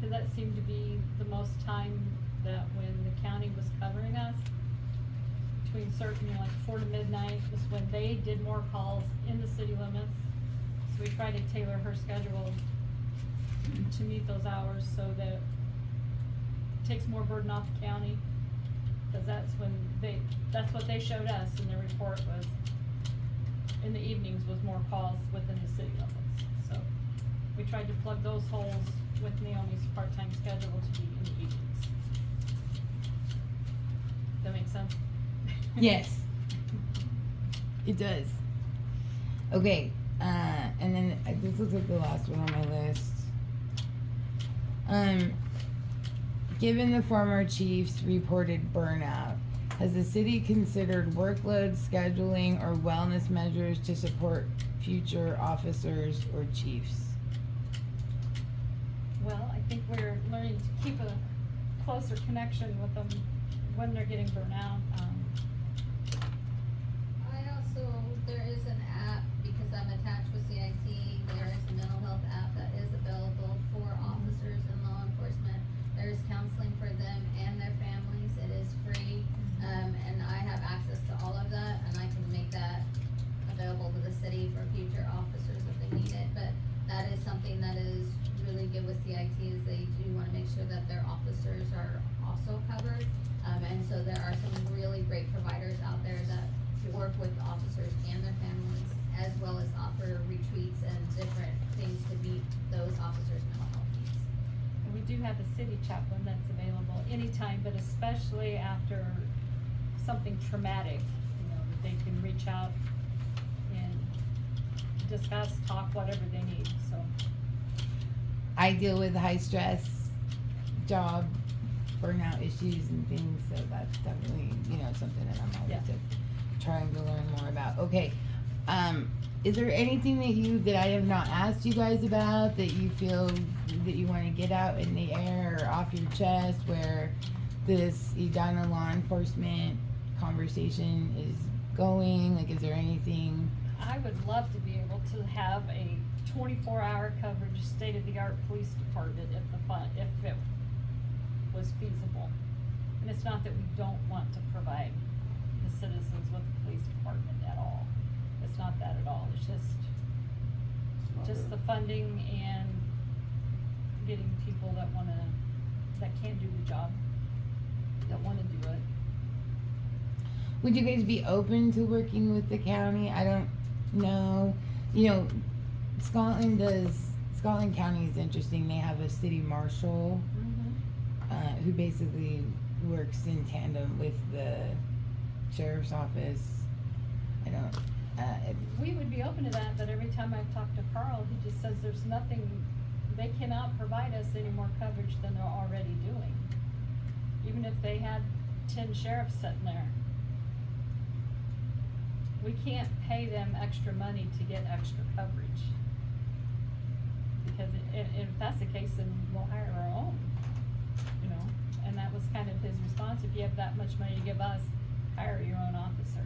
cause that seemed to be the most time that when the county was covering us, between certain, like 4 to midnight was when they did more calls in the city limits. So we try to tailor her schedule to meet those hours so that it takes more burden off the county. Cause that's what they showed us in their report was, in the evenings was more calls within the city limits. So we tried to plug those holes with Naomi's part-time schedule to be in the evenings. Does that make sense? Yes. It does. Okay, and then this looks like the last one on my list. Given the former chief's reported burnout, has the city considered workload scheduling or wellness measures to support future officers or chiefs? Well, I think we're learning to keep a closer connection with them when they're getting burnt out. There is an app, because I'm attached with CIT, there is a mental health app that is available for officers and law enforcement. There is counseling for them and their families, it is free, and I have access to all of that, and I can make that available to the city for future officers if they need it, but that is something that is really good with CIT, is they do wanna make sure that their officers are also covered, and so there are some really great providers out there that work with officers and their families, as well as offer retreats and different things to meet those officers' mental health needs. And we do have a city chaplain that's available anytime, but especially after something traumatic, that they can reach out and discuss, talk, whatever they need, so. I deal with high stress job burnout issues and things, so that's definitely, something that I'm always trying to learn more about. Okay, is there anything that I have not asked you guys about that you feel that you want to get out in the air or off your chest, where this Edina law enforcement conversation is going? Like, is there anything? I would love to be able to have a 24-hour coverage, state-of-the-art police department if it was feasible. And it's not that we don't want to provide the citizens with the police department at all. It's not that at all. It's just the funding and getting people that can do the job, that wanna do it. Would you guys be open to working with the county? I don't know. Scotland County is interesting. They have a city marshal who basically works in tandem with the sheriff's office. We would be open to that, but every time I've talked to Carl, he just says there's nothing, they cannot provide us any more coverage than they're already doing. Even if they had 10 sheriffs sitting there, we can't pay them extra money to get extra coverage. Because if that's the case, then we'll hire our own, you know, and that was kind of his response, if you have that much money to give us, hire your own officer.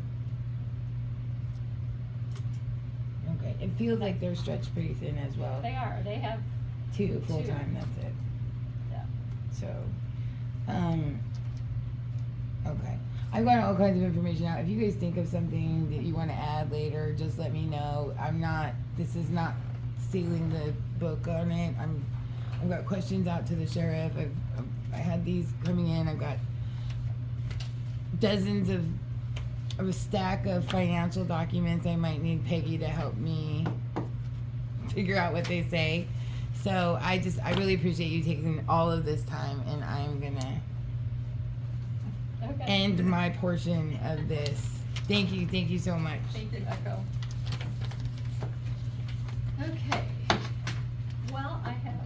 Okay, it feels like they're stretched pretty thin as well. They are, they have, Two full-time, that's it. Yeah. So, okay. I've got all kinds of information out. If you guys think of something that you want to add later, just let me know. This is not sealing the book on it. I've got questions out to the sheriff. I had these coming in. I've got dozens of a stack of financial documents. I might need Peggy to help me figure out what they say. So I really appreciate you taking all of this time, and I'm gonna end my portion of this. Thank you so much. Thank you, Echo. Okay, well, I have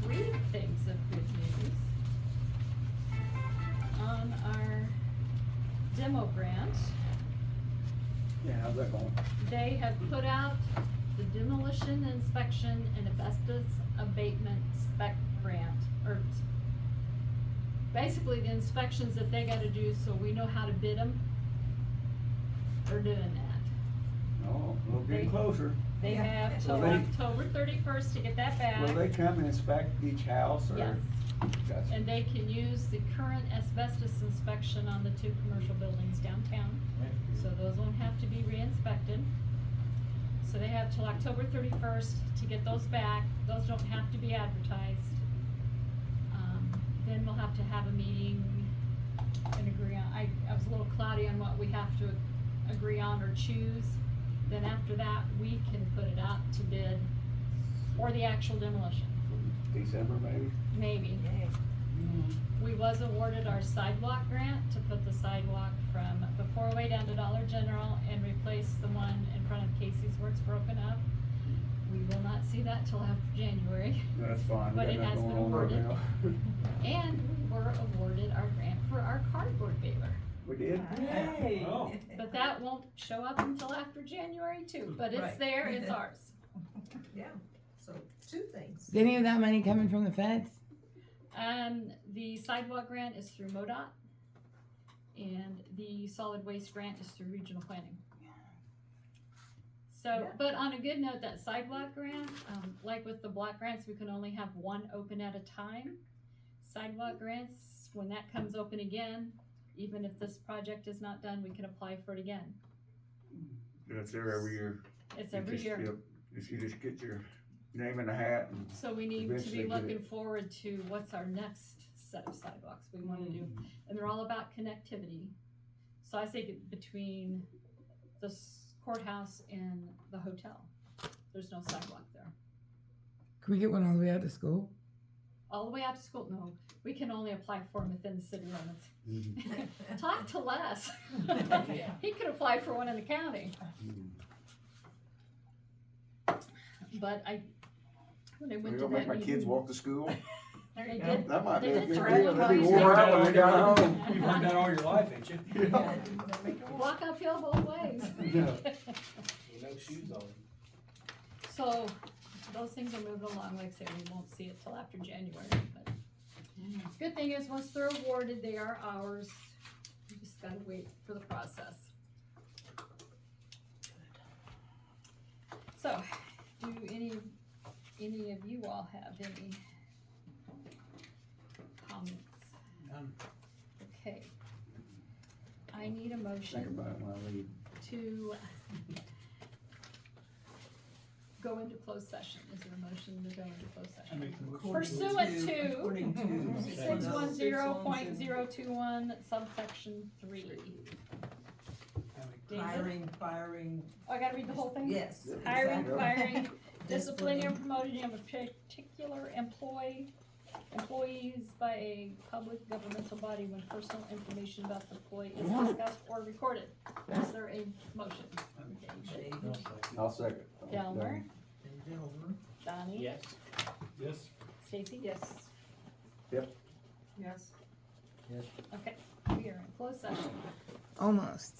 3 things of good news. On our demo grant, Yeah, how's that going? they have put out the demolition inspection and asbestos abatement spec grant, or basically the inspections that they gotta do so we know how to bid them. They're doing that. Oh, we're getting closer. They have till Will they- October 31st to get that back. Will they come and inspect each house or? Yes. Gotcha. And they can use the current asbestos inspection on the 2 commercial buildings downtown. So those won't have to be re-inspected. So they have till October 31st to get those back. Those don't have to be advertised. Then we'll have to have a meeting and agree on, I was a little cloudy on what we have to agree on or choose. Then after that, we can put it out to bid for the actual demolition. December maybe? Maybe. We was awarded our sidewalk grant to put the sidewalk from the 408 down to Dollar General and replace the one in front of Casey's where it's broken up. We will not see that till after January. That's fine. But We it got has nothing been going on right awarded. now. And we were awarded our grant for our cardboard baler. We did? Yay. Oh. But that won't show up until after January too, but it's Right. there, it's ours. Yeah, so 2 things. Is any of that money coming from the feds? The sidewalk grant is through MoDOT, and the solid waste grant is through regional planning. So, Yeah. but on a good note, that sidewalk grant, like with the block grants, we can only have 1 open at a time. Sidewalk grants, when that comes open again, even if this project is not done, we can apply for it again. That's there every year. It's You every just- year. yep, If you just get your name in the hat and. So we need to Eventually be get looking it. forward to what's our next set of sidewalks we wanna do. And they're all about connectivity. So I say between the courthouse and the hotel, there's no sidewalk there. Can we get one all the way out to school? All the way out to school, no, we can only apply for them within the city limits. Talk to Les. He could apply for one in the county. But when I You went to gonna that make my kids meeting, walk to school? they did, That might be they a did good threaten deal. They'll be us. wore out when they got home. You've heard that all your life, ain't you? Walk uphill both ways. Yeah. With no shoes on. So, those things are moving along, like I say, we won't see it till after January, but. Good thing is, once they're awarded, they are ours, we just gotta wait for the process. So, do any of you all have any comments? None. Okay. I need a Think motion about it when I leave. to go into closed session. Is there a motion to go into closed I session? make the motion. Pursuant to According to 610.021 subsection 3. David? hiring, firing, Oh, I gotta read the whole thing? yes. Hiring, exactly. firing, disciplining, and promoting of a particular employees by a public governmental body when personal information about the employee is discussed or recorded. Is there a motion? Okay. David, I'll second. Delmer? Donnie? Yes. Yes. Stacy? Yes. yes. Okay, we are in closed session. Almost.